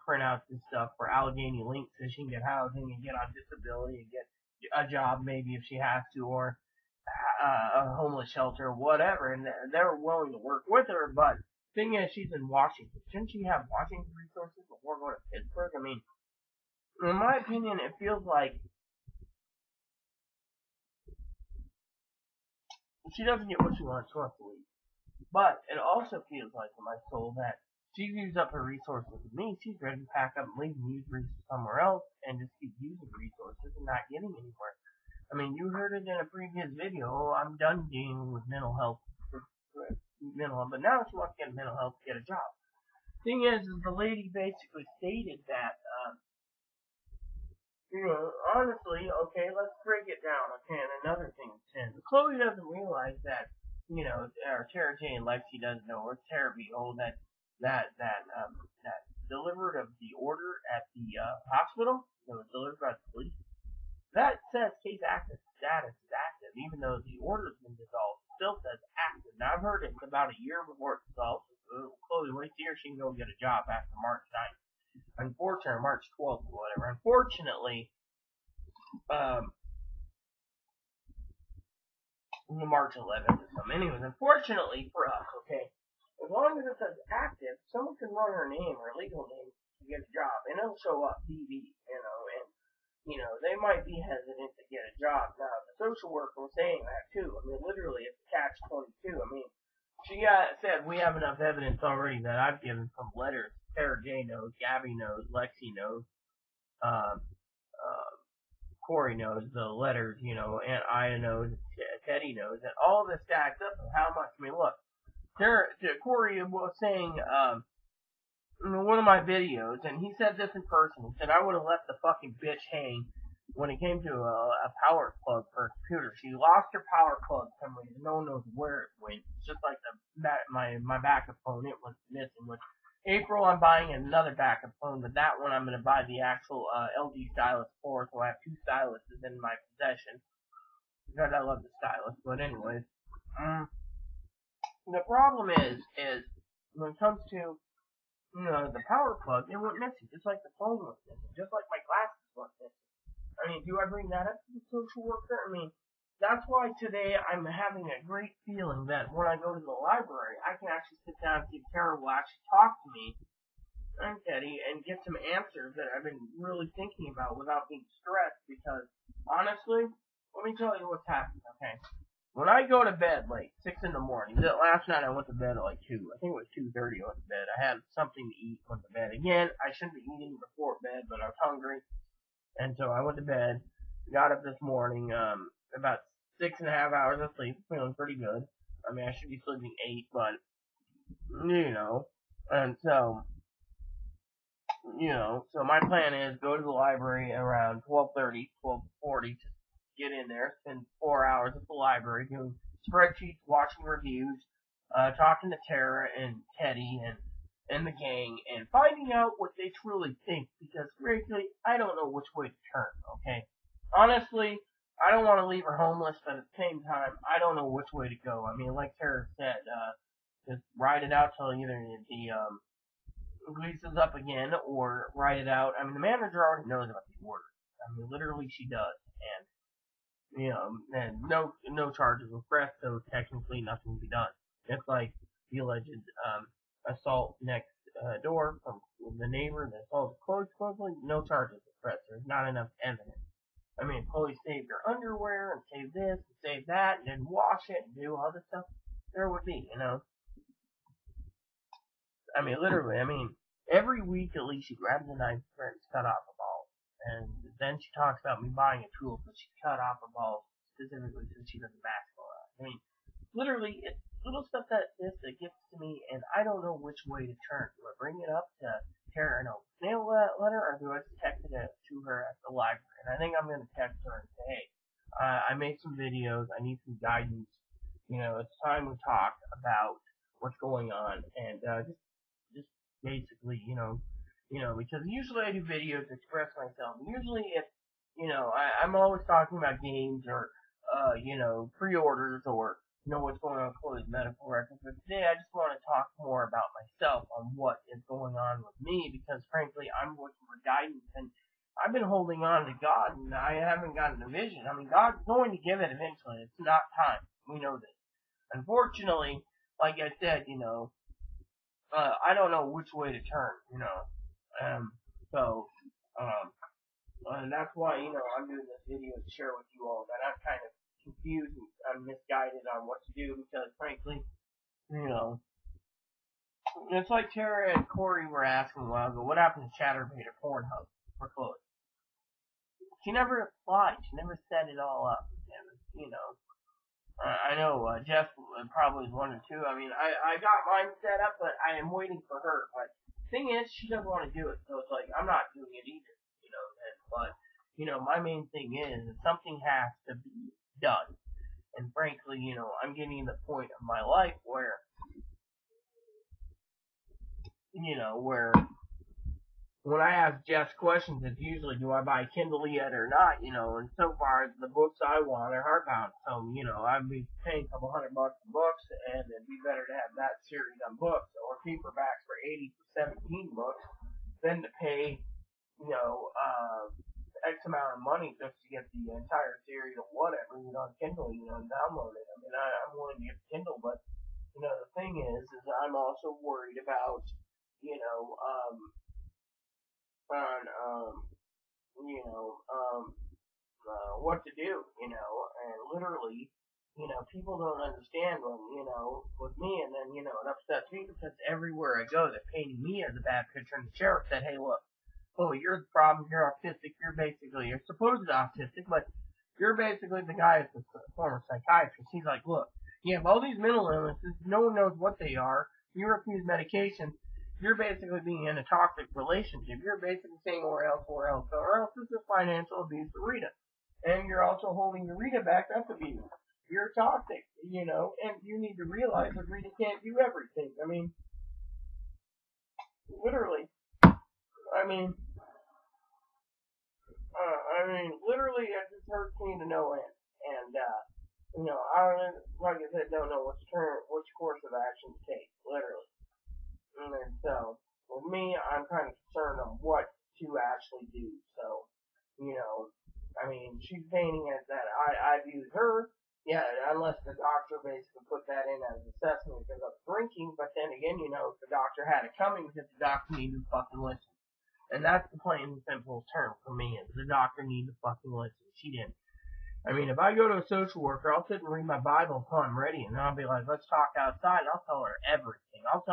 Speaker 1: printouts and stuff for Allegheny Link so she can get housing and get on disability and get a job maybe if she has to, or a homeless shelter or whatever, and they're willing to work with her, but thing is, she's in Washington. Shouldn't she have Washington resources before going to Pittsburgh? In my opinion, it feels like she doesn't get what she wants to leave. But it also feels like in my soul that she's used up her resources with me. She's ready to pack up and leave and use resources somewhere else and just keep using resources and not getting anywhere. I mean, you heard it in a previous video. Oh, I'm done dealing with mental health, but now she wants to get mental health to get a job. Thing is the lady basically stated that, honestly, okay, let's break it down. Okay, and another thing, Chloe doesn't realize that, or Tara J and Lexi doesn't know, or Tara Behold, that delivered of the order at the hospital that was delivered by the police. That says case active status is active, even though the order's been dissolved. It still says active. Now I've heard it's about a year before it's dissolved. So Chloe waits here, she can go get a job after March 9th. Unfortunately, March 12th or whatever. Unfortunately, March 11th or something. Anyways, unfortunately for us, okay, as long as it says active, someone can run her name, her legal name, to get a job, and it'll show up DV, and they might be hesitant to get a job. Now, the social worker was saying that too. I mean, literally, it's catch-22. I mean, she said we have enough evidence already that I've given from letters. Sarah J knows, Gabby knows, Lexi knows, Corey knows the letters, and Aya knows, Teddy knows, and all this stacks up of how much. I mean, look, Corey was saying, in one of my videos, and he said this in person. He said, I would have left the fucking bitch hang when it came to a power plug for her computer. She lost her power plug for some reason. No one knows where it went. It's just like my backup phone. It was missing. With April, I'm buying another backup phone, but that one I'm going to buy the actual LG Stylus 4, so I have two styluses in my possession. Because I love the stylus. But anyways, the problem is when it comes to the power plug, it went missing, just like the phone went missing, just like my glasses went missing. I mean, do I bring that up to the social worker? I mean, that's why today I'm having a great feeling that when I go to the library, I can actually sit down and see if Tara will actually talk to me and Teddy and get some answers that I've been really thinking about without being stressed, because honestly, let me tell you what's happening, okay? When I go to bed late, 6 in the morning, last night I went to bed at like 2. I think it was 2:30 I went to bed. I had something to eat, went to bed. Again, I shouldn't be eating before bed, but I was hungry. And so I went to bed, got up this morning, about 6.5 hours of sleep, feeling pretty good. I mean, I should be sleeping 8, but, and so, so my plan is go to the library around 12:30, 12:40 to get in there, spend 4 hours at the library doing spreadsheets, watching reviews, talking to Tara and Teddy and the gang, and finding out what they truly think, because frankly, I don't know which way to turn, okay? Honestly, I don't want to leave her homeless, but at the same time, I don't know which way to go. I mean, like Tara said, just ride it out till either the lease is up again, or ride it out. I mean, the manager already knows about the order. I mean, literally she does, and and no charges were pressed, so technically nothing will be done. It's like the alleged assault next door from the neighbor that assaulted Chloe supposedly, no charges were pressed. There's not enough evidence. I mean, Chloe saved her underwear and saved this and saved that and then wash it and do all this stuff. There would be, I mean, literally, every week at least she grabs a knife and cut off a ball. And then she talks about me buying a tool, but she cut off her balls specifically since she does a basketball. I mean, literally, it's little stuff that gets to me, and I don't know which way to turn. Do I bring it up to Tara in a snail letter, or do I just text it to her at the library? And I think I'm going to text her and say, hey, I made some videos, I need some guidance. It's time we talk about what's going on, and just basically, because usually I do videos to express myself. Usually if, I'm always talking about games or, pre-orders or, what's going on with Chloe's medical records. But today I just want to talk more about myself on what is going on with me, because frankly I'm looking for guidance, and I've been holding on to God, and I haven't gotten a vision. I mean, God's going to give it eventually. It's not time. We know this. Unfortunately, like I said, I don't know which way to turn, and that's why, I'm doing this video to share with you all that I'm kind of confused and misguided on what to do because, frankly, you know, it's like Tara and Corey were asking a while ago, what happened to Chatterbait or Pornhub for Chloe? She never applied. She never set it all up. And, you know, I know Jeff probably is one or two. I mean, I got mine set up, but I am waiting for her. But the thing is, she doesn't want to do it, so it's like I'm not doing it either. You know, but you know, my main thing is something has to be done. And frankly, you know, I'm getting to the point of my life where, you know, where when I ask Jeff's questions, it's usually, do I buy Kindle yet or not, you know, and so far, the books I want are hardbound, so, you know, I'd be paying a couple $100 for books, and it'd be better to have that series on books, or paperbacks for 80 for 17 books, than to pay, you know, X amount of money just to get the entire series or whatever, you know, on Kindle, you know, and download it. I mean, I'm willing to get Kindle, but, you know, the thing is I'm also worried about, you know, what to do, you know, and literally, you know, people don't understand when, you know, with me, and then, you know, it upsets me because everywhere I go, they're painting me as a bad picture, and the sheriff said, hey, look, oh, you're the problem, you're autistic, you're supposed autistic, but you're basically the guy that's a former psychiatrist. He's like, look, you have all these mental illnesses, no one knows what they are, you refuse medication, you're basically being in a toxic relationship. You're basically saying, or else this is financial abuse for Rita. And you're also holding your Rita back, that's abuse. You're toxic, you know, and you need to realize that Rita can't do everything. I mean, literally, literally, it just hurts me to no end. And, you know, like I said, don't know which course of action to take, literally. And so, with me, I'm kind of concerned on what to actually do. So, you know, I mean, she's painting it that I abuse her. Yeah, unless the doctor basically put that in as assessment because of drinking. But then again, you know, the doctor had it coming because the doctor needed to fucking listen. And that's the plain and simple term for me is the doctor needed to fucking listen. She didn't. I mean, if I go to a social worker, I'll sit and read my Bible until I'm ready, and I'll be like, let's talk outside, and I'll tell her everything. I'll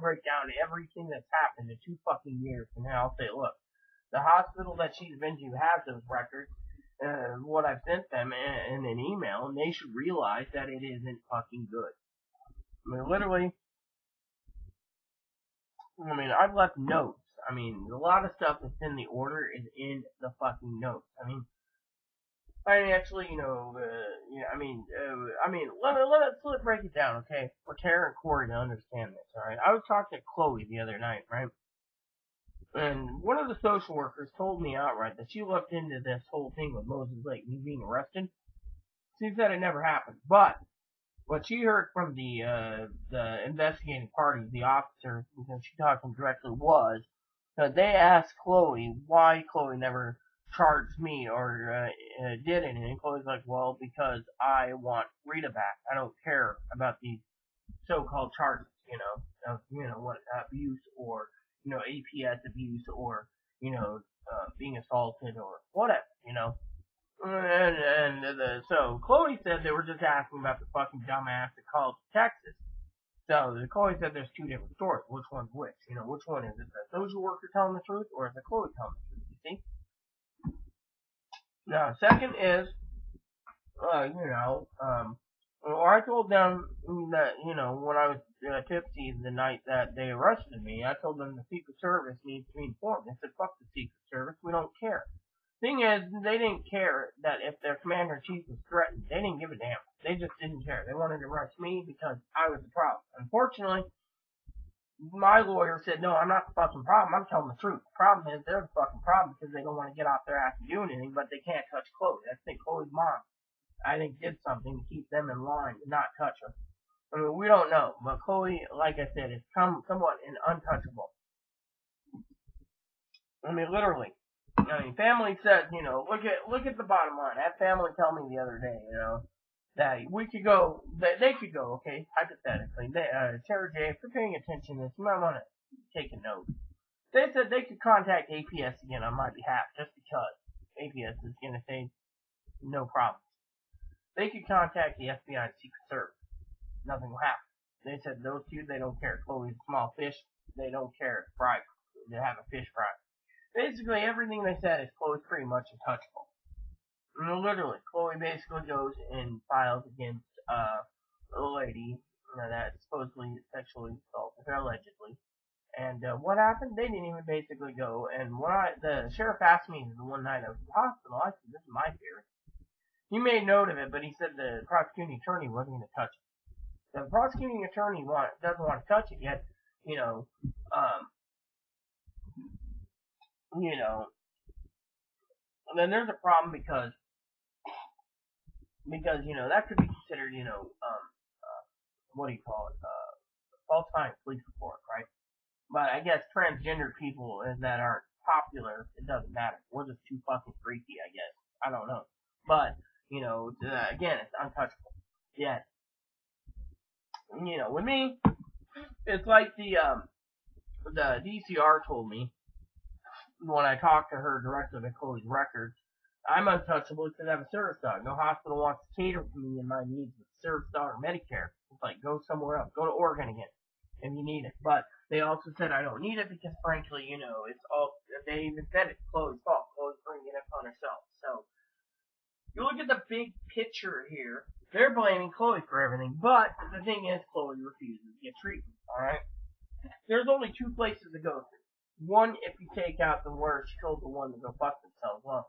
Speaker 1: break down everything that's happened in 2 fucking years, and then I'll say, look, the hospital that she's been to has those records, what I've sent them in an email, and they should realize that it isn't fucking good. I mean, literally, I've left notes. I mean, a lot of stuff that's in the order is in the fucking notes. Let's break it down, okay? For Tara and Corey to understand this, alright? I was talking to Chloe the other night, right? And one of the social workers told me outright that she looked into this whole thing with Moses Lake, me being arrested. She said it never happened, but what she heard from the investigating party, the officer, because she talked to him directly, was that they asked Chloe why Chloe never charged me or did anything. And Chloe's like, well, because I want Rita back. I don't care about these so-called charges, what abuse or APS abuse or being assaulted or whatever, So Chloe said they were just asking about the fucking dumbass that called Texas. So Chloe said there's 2 different stories. Which one's which? Which one is it? The social worker telling the truth or is it Chloe telling the truth? You see? Now, second is, I told them that, when I was tipsy the night that they arrested me, I told them the Secret Service needs to be informed. They said, fuck the Secret Service, we don't care. Thing is, they didn't care that if their commander-in-chief was threatened. They didn't give a damn. They just didn't care. They wanted to arrest me because I was the problem. Unfortunately, my lawyer said, no, I'm not the fucking problem. I'm telling the truth. The problem is they're the fucking problem because they don't want to get off their ass and do anything, but they can't touch Chloe. I think Chloe's mom, did something to keep them in line and not touch her. We don't know, but Chloe, like I said, is somewhat untouchable. Literally. Family said, look at the bottom line. I had family tell me the other day, that we could go, they could go, okay, hypothetically. Sarah J, if you're paying attention to this, you might want to take a note. They said they could contact APS again on my behalf, just because APS is going to say no problem. they could contact the FBI and Secret Service. Nothing will happen. They said those two, they don't care. Chloe's a small fish. They don't care. Fry. They have a fish fry. Basically, everything they said is Chloe's pretty much untouchable. Literally, Chloe basically goes and files against a lady that supposedly sexually assaulted her, allegedly. And what happened? They didn't even basically go. And when the sheriff asked me the one night I was in the hospital, I said, "This is my theory." He made note of it, but he said the prosecuting attorney wasn't going to touch it. The prosecuting attorney doesn't want to touch it yet. You know, and then there's a problem because that could be considered what do you call it, falsifying police report, right? But I guess transgender people that aren't popular, it doesn't matter. We're just too fucking freaky, I guess. I don't know. But, again, it's untouchable. Yet, with me, it's like the DCR told me when I talked to her directly to Chloe's records. I'm untouchable because I have a service dog. No hospital wants to cater to me and my needs with service dog or Medicare. It's like, go somewhere else. Go to Oregon again if you need it. But they also said I don't need it because, frankly, it's all, they even said it's Chloe's fault. Chloe's bringing it upon herself. So, you look at the big picture here. They're blaming Chloe for everything. But the thing is, Chloe refuses to get treatment. Alright? There's only two places to go through. One, if you take out the word she told the one to go fuck themselves. Well,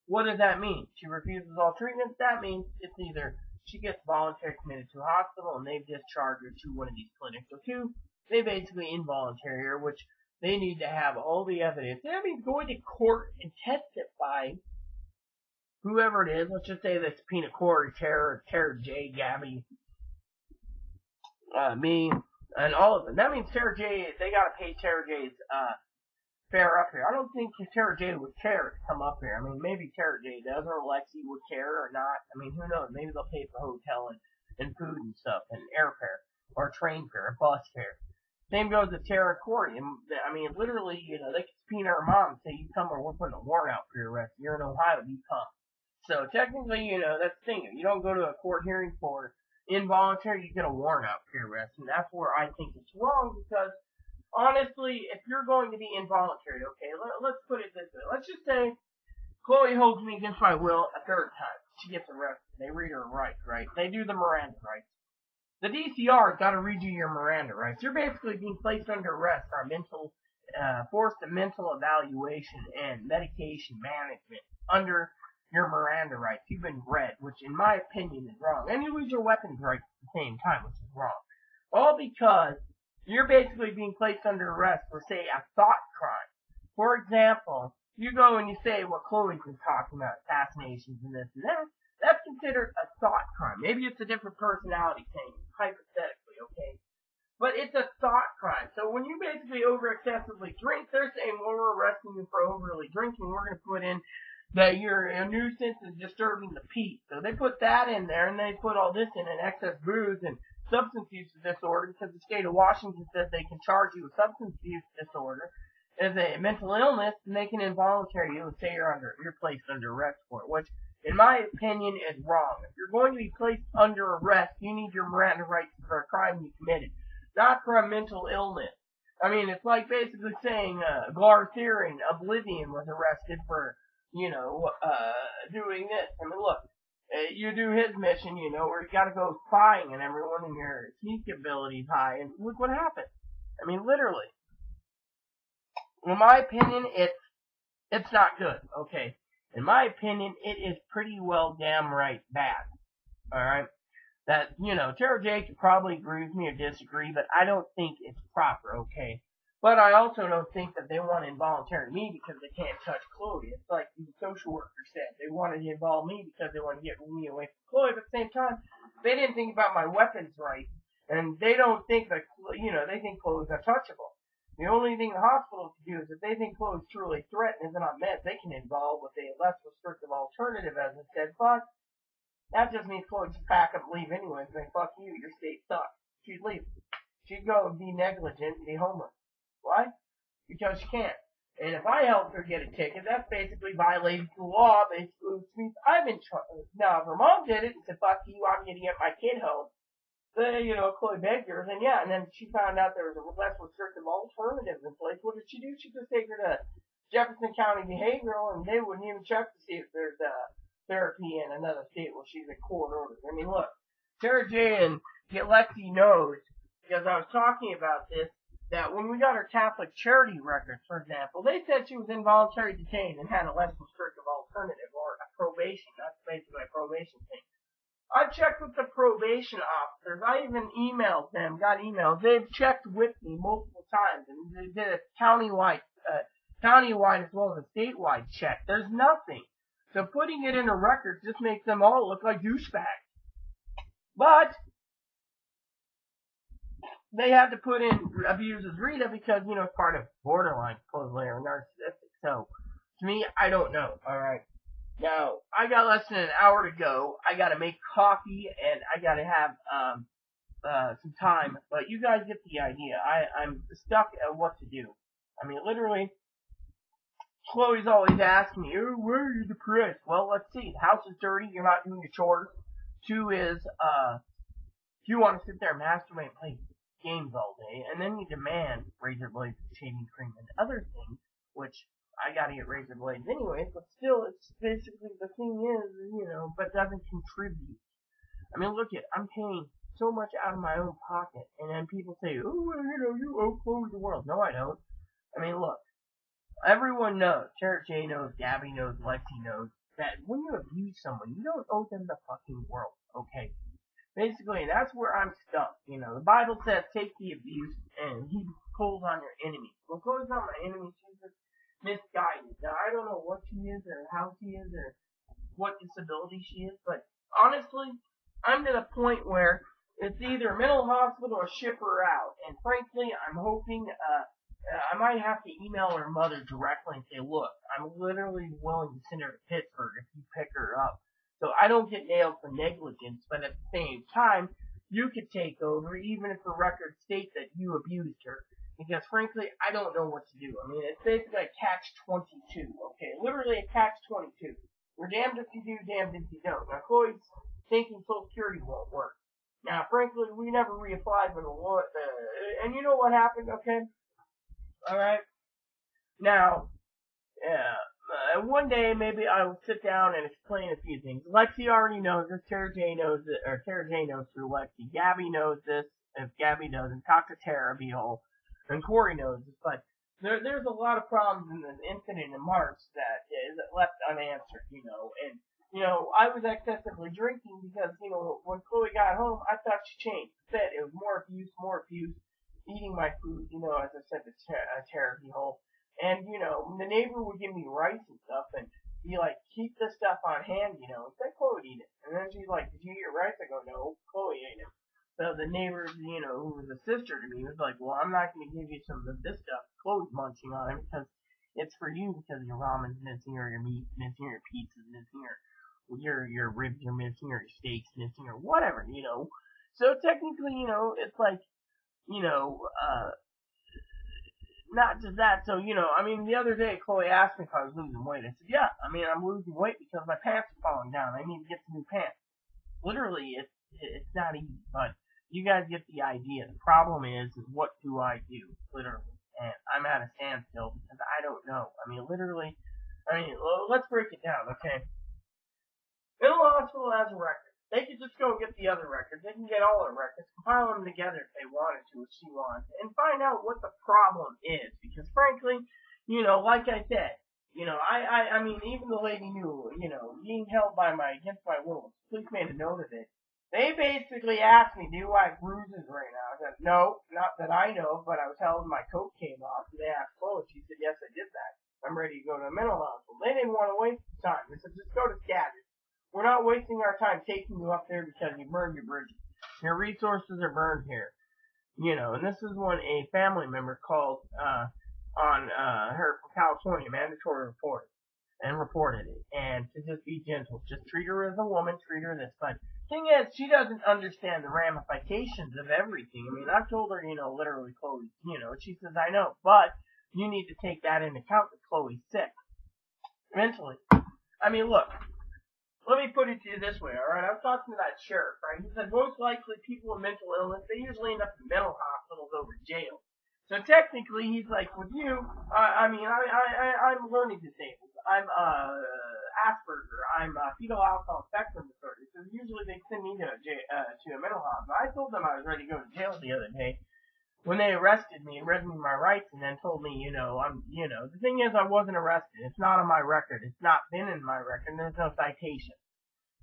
Speaker 1: what does that mean? She refuses all treatment? That means it's either she gets voluntarily committed to a hospital and they've discharged her to one of these clinics, or two, they basically involuntary her, which they need to have all the evidence. That means going to court and testifying, whoever it is, let's just say they subpoena Corey, Tara J, Gabby, me, and all of them. That means Tara J, they gotta pay Tara J's, fare up here. I don't think Tara J would care to come up here. I mean, maybe Tara J does, or Lexi would care, or not. I mean, who knows? Maybe they'll pay for hotel and food and stuff, and airfare, or train fare, or bus fare. Same goes with Tara and Corey. I mean, literally, they could subpoena her mom and say, "You come, or we're putting a warrant out for your arrest. You're in Ohio, you come." So technically, that's the thing. If you don't go to a court hearing for involuntary, you get a warrant out for your arrest, and that's where I think it's wrong, because honestly, if you're going to be involuntary, okay, let's put it this way. Let's just say Chloe holds me against my will a third time. She gets arrested. They read her rights, right? They do the Miranda rights. The DCR's got to read you your Miranda rights. You're basically being placed under arrest for forced mental evaluation and medication management under your Miranda rights. You've been read, which in my opinion is wrong. And you lose your weapons rights at the same time, which is wrong. All because you're basically being placed under arrest for, say, a thought crime. For example, you go and you say what Chloe's been talking about, assassinations and this and that. That's considered a thought crime. Maybe it's a different personality thing, hypothetically, okay? But it's a thought crime. So when you basically over-excessively drink, they're saying, well, we're arresting you for overly drinking. We're going to put in that you're a nuisance and disturbing the peace. So they put that in there, and they put all this in, and excess booze and substance use disorder, because the state of Washington says they can charge you with substance use disorder as a mental illness, and they can involuntary you and say you're placed under arrest for it, which, in my opinion, is wrong. If you're going to be placed under arrest, you need your Miranda rights for a crime you committed, not for a mental illness. I mean, it's like basically saying Gartherian Oblivion was arrested for, doing this. I mean, look. You do his mission, where you gotta go spying on everyone and your sneak ability's high, and look what happened. I mean, literally. In my opinion, it's not good, okay? In my opinion, it is pretty well damn right bad, alright? That, Tara J could probably agree with me or disagree, but I don't think it's proper, okay? But I also don't think that they want to involuntary me because they can't touch Chloe. It's like the social worker said. They wanted to involve me because they want to get me away from Chloe, but at the same time, they didn't think about my weapons rights. And they don't think that, they think Chloe's untouchable. The only thing the hospital can do is if they think Chloe's truly threatened and isn't on meds, they can involve with a less restrictive alternative, as I said, but that just means Chloe just pack up and leave anyway and say, fuck you, your state sucks. She'd leave. She'd go and be negligent and be homeless. Why? Because she can't. And if I helped her get a ticket, that's basically violating the law. Basically, which means I'm in trouble. Now, if her mom did it and said, fuck you, I'm going to get my kid home, then, Chloe begged her, and yeah, and then she found out there was a less restrictive alternative in place. What did she do? She just take her to Jefferson County Behavioral, and they wouldn't even check to see if there's therapy in another state where she's in court orders. I mean, look, Sarah Jane Lexi knows, because I was talking about this, that when we got her Catholic Charity records, for example, they said she was involuntarily detained and had a less restrictive alternative, or a probation. That's basically a probation thing. I checked with the probation officers. I even emailed them, got emails. They've checked with me multiple times, and they did a countywide as well as a statewide check. There's nothing. So putting it in a record just makes them all look like douchebags. But they had to put in abuses Rita because, it's part of borderline, supposedly, or narcissistic. So, to me, I don't know, alright? Now, I got less than an hour to go. I gotta make coffee, and I gotta have, some time. But you guys get the idea. I'm stuck at what to do. I mean, literally, Chloe's always asking me, oh, where are you depressed? Well, let's see. The house is dirty. You're not doing your chores. 2 is, you want to sit there and masturbate and play games all day, and then you demand razor blades, shaving cream, and other things, which I gotta get razor blades anyways, but still, it's basically, the thing is, but doesn't contribute. I mean, look I'm paying so much out of my own pocket, and then people say, oh, you owe Chloe the world. No, I don't. I mean, look, everyone knows, Sarah J knows, Gabby knows, Lexi knows, that when you abuse someone, you don't owe them the fucking world, okay? Basically, that's where I'm stuck. The Bible says, take the abuse, and he pulls on your enemy. Well, Chloe's not my enemy, she's just misguided. Now, I don't know what she is, or how she is, or what disability she is, but honestly, I'm to the point where it's either a mental hospital or ship her out. And frankly, I'm hoping, I might have to email her mother directly and say, look, I'm literally willing to send her to Pittsburgh if you pick her up. So I don't get nailed for negligence, but at the same time, you could take over even if the record states that you abused her. Because frankly, I don't know what to do. I mean, it's basically a catch-22, okay? Literally a catch-22. You're damned if you do, damned if you don't. Now, Chloe's thinking Social Security won't work. Now, frankly, we never reapplied for and you know what happened, okay? Alright? Now, one day, maybe I will sit down and explain a few things. Lexi already knows this. Sarah J knows it, or Sarah J knows through Lexi. Gabby knows this. If Gabby doesn't, talk to Tara Beal. And Corey knows this. But there's a lot of problems in this incident in March that is left unanswered, And, I was excessively drinking because, when Chloe got home, I thought she changed. Instead, it was more abuse, eating my food, as I said, the Tara Beal. And, the neighbor would give me rice and stuff, and be like, keep this stuff on hand, and say Chloe would eat it. And then she's like, did you eat your rice? I go, no, Chloe ate it. So the neighbor, who was a sister to me, was like, well, I'm not going to give you some of this stuff. Chloe's munching on it because it's for you because your ramen's missing, or your meat's missing, or your pizza's missing, or your ribs are missing, or your steak's missing, or whatever, So technically, it's like, not just that, so, the other day, Chloe asked me if I was losing weight. I said, yeah, I'm losing weight because my pants are falling down. I need to get some new pants. Literally, it's not easy, but you guys get the idea. The problem is what do I do? Literally. And I'm at a standstill because I don't know. Literally, let's break it down, okay? Mental hospital has a record. They could just go get the other records. They can get all the records, compile them together if they wanted to, if she wants, and find out what the problem is. Because frankly, like I said, even the lady knew, being held against my will. Police made a note of it. They basically asked me, do I have bruises right now? I said, no, not that I know, but I was held and my coat came off. So they asked Chloe. She said, yes, I did that. I'm ready to go to a mental hospital. They didn't want to waste time. They said, just go to Skagit. We're not wasting our time taking you up there because you burned your bridges. Your resources are burned here. And this is when a family member called on her from California, mandatory reporting, and reported it. And to just be gentle, just treat her as a woman, treat her this. But thing is, she doesn't understand the ramifications of everything. I've told her, literally, Chloe, she says, I know, but you need to take that into account that Chloe's sick. Mentally. I mean, look. Let me put it to you this way, alright? I was talking to that sheriff, right? He said most likely people with mental illness, they usually end up in mental hospitals over jail. So technically, he's like, with you, I'm learning disabled. I'm, Asperger. I'm, fetal alcohol spectrum disorder. So usually they send me to a mental hospital. I told them I was ready to go to jail the other day when they arrested me and read me my rights and then told me, the thing is I wasn't arrested. It's not on my record. It's not been in my record. There's no citation.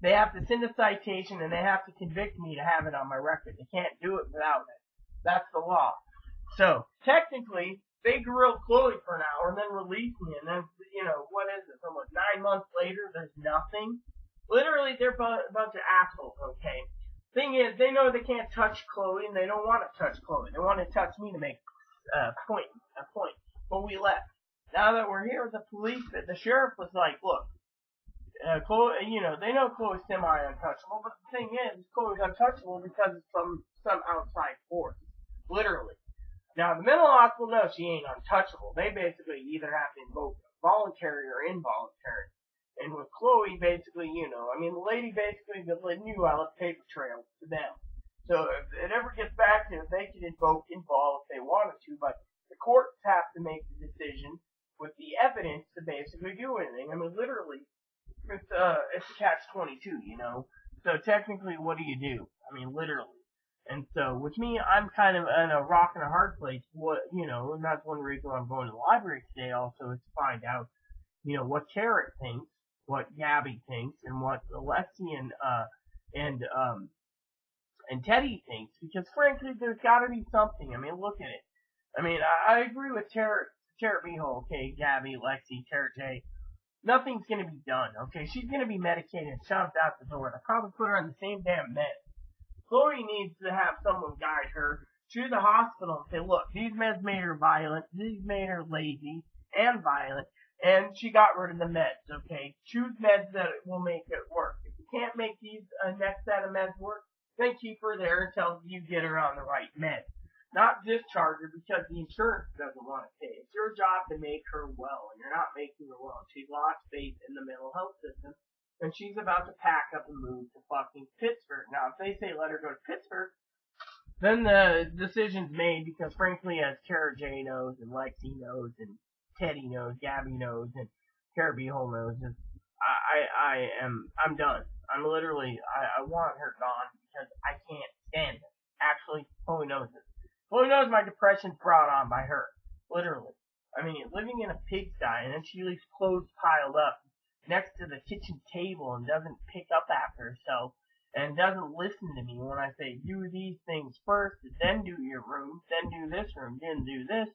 Speaker 1: They have to send a citation and they have to convict me to have it on my record. They can't do it without it. That's the law. So, technically, they grilled Chloe for an hour and then released me and then, what is it? Almost 9 months later, there's nothing. Literally, they're a bunch of assholes, okay? Thing is, they know they can't touch Chloe, and they don't want to touch Chloe. They want to touch me to make a point. But we left. Now that we're here with the police, the sheriff was like, look, Chloe, they know Chloe's semi-untouchable, but the thing is, Chloe's untouchable because it's from some outside force. Literally. Now, the mental hospital knows she ain't untouchable. They basically either have to invoke voluntary or involuntary. And with Chloe, basically, the lady basically knew I left paper trails to them. So if it ever gets back to them, they can invoke involve if they wanted to, but the courts have to make the decision with the evidence to basically do anything. I mean, literally, it's a catch-22, So technically, what do you do? I mean, literally. And so, with me, I'm kind of in a rock and a hard place. And that's one reason why I'm going to the library today also is to find out, what Carrot thinks, what Gabby thinks, and what Alexi and Teddy thinks, because frankly, there's gotta be something. I mean, look at it. I mean, I agree with Carrot Beehole, okay, Gabby, Lexi, Carrot J. Nothing's gonna be done, okay? She's gonna be medicated and shoved out the door. They'll probably put her on the same damn meds. Chloe needs to have someone guide her to the hospital and say, look, these meds made her violent, these made her lazy and violent, and she got rid of the meds, okay? Choose meds that will make it work. If you can't make these next set of meds work, then keep her there until you get her on the right meds. Not discharge her because the insurance doesn't want to pay. It's your job to make her well, and you're not making her well. She's lost faith in the mental health system, and she's about to pack up and move to fucking Pittsburgh. Now, if they say let her go to Pittsburgh, then the decision's made because, frankly, as Kara J knows, and Lexi knows, and Teddy knows, Gabby knows, and Kara Beehole knows, is I'm done. I'm literally, I want her gone because I can't stand it. Actually, Chloe knows it. Chloe knows my depression's brought on by her. Literally. I mean, living in a pigsty, and then she leaves clothes piled up next to the kitchen table and doesn't pick up after herself and doesn't listen to me when I say do these things first, then do your room, then do this room, then do this.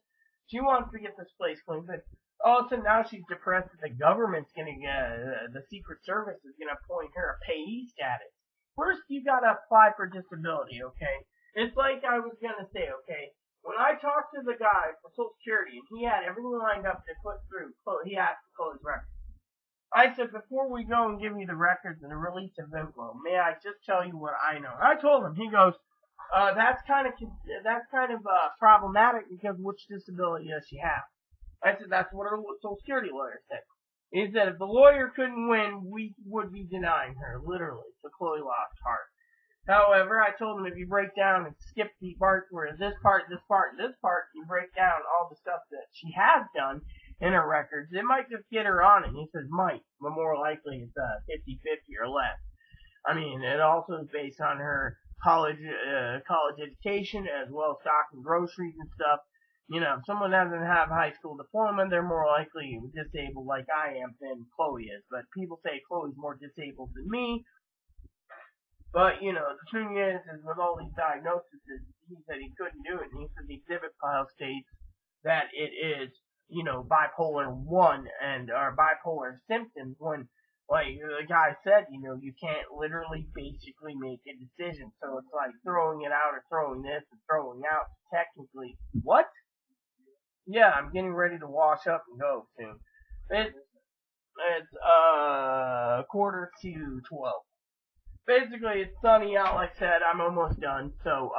Speaker 1: She wants to get this place clean, but all of a sudden now she's depressed that the government's gonna the Secret Service is gonna appoint her a payee status. First, you gotta apply for disability, okay? It's like I was gonna say, okay? When I talked to the guy for Social Security and he had everything lined up to put through, he asked to close records. I said, before we go and give you the records and the release of info, may I just tell you what I know? And I told him. He goes, that's kind of problematic because which disability does she have? I said, that's what her Social Security lawyer said. He said, if the lawyer couldn't win, we would be denying her, literally. So Chloe lost heart. However, I told him if you break down and skip the parts where this part, this part, and this part, you break down all the stuff that she has done in her records, it might just get her on it. And he says might, but more likely it's 50-50 or less. I mean, it also is based on her college education as well as stocking groceries and stuff. You know, if someone doesn't have a high school diploma, they're more likely disabled like I am than Chloe is. But people say Chloe's more disabled than me. But, you know, the thing is with all these diagnoses, he said he couldn't do it. And he said the exhibit file states that it is, you know, bipolar 1 or bipolar symptoms when, like the guy said, you know, you can't literally basically make a decision. So it's like throwing it out or throwing this and throwing out. Technically, what? Yeah, I'm getting ready to wash up and go soon. It's 11:45. Basically, it's sunny out, like I said. I'm almost done. So,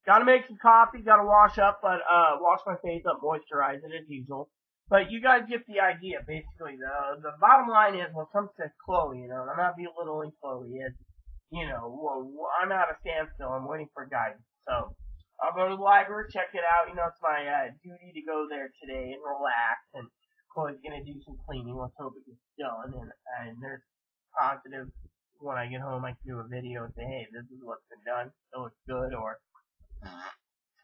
Speaker 1: Gotta make some coffee, gotta wash up, but wash my face up, moisturize it as usual. But you guys get the idea, basically. The bottom line is, when it comes to Chloe, I'm not belittling Chloe, I'm at a standstill, I'm waiting for guidance. So, I'll go to the library, check it out, it's my duty to go there today and relax, and Chloe's gonna do some cleaning, let's hope it gets done, and there's positive, when I get home I can do a video and say, hey, this is what's been done, it looks good, or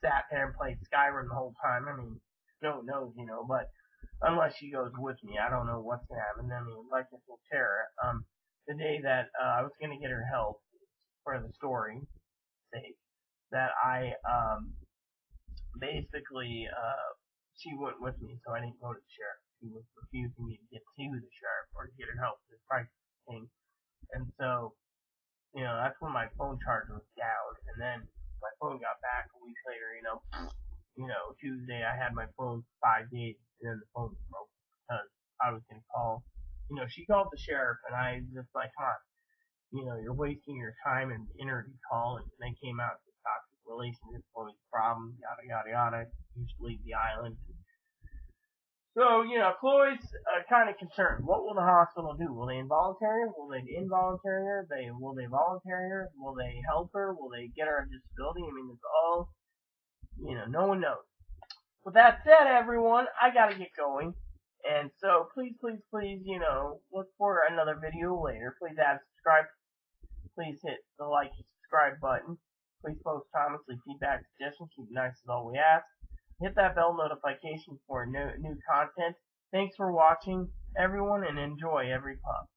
Speaker 1: sat there and played Skyrim the whole time. I mean, no one knows, but unless she goes with me, I don't know what's gonna happen. I mean, like this little Tara, the day that I was gonna get her help for the story sake, that I basically she went with me, so I didn't go to the sheriff. She was refusing me to get to the sheriff or to get her help with this crisis thing, and so that's when my phone charger was down, and then my phone got back a week later, Tuesday I had my phone 5 days, and then the phone broke because I was gonna call, she called the sheriff, and I was just like, come on, you're wasting your time and energy calling, and then came out to toxic relationship, Chloe's problem, yada yada yada, you should leave the island. So, Chloe's kind of concerned. What will the hospital do? Will they involuntary her? Will they involuntary her? Will they voluntary her? Will they help her? Will they get her a disability? I mean, it's all, no one knows. With that said, everyone, I gotta get going. And so, please, please, please, look for another video later. Please subscribe. Please hit the like and subscribe button. Please post comments, leave feedback, suggestions. Keep it nice is all we ask. Hit that bell notification for new content. Thanks for watching, everyone, and enjoy every pup.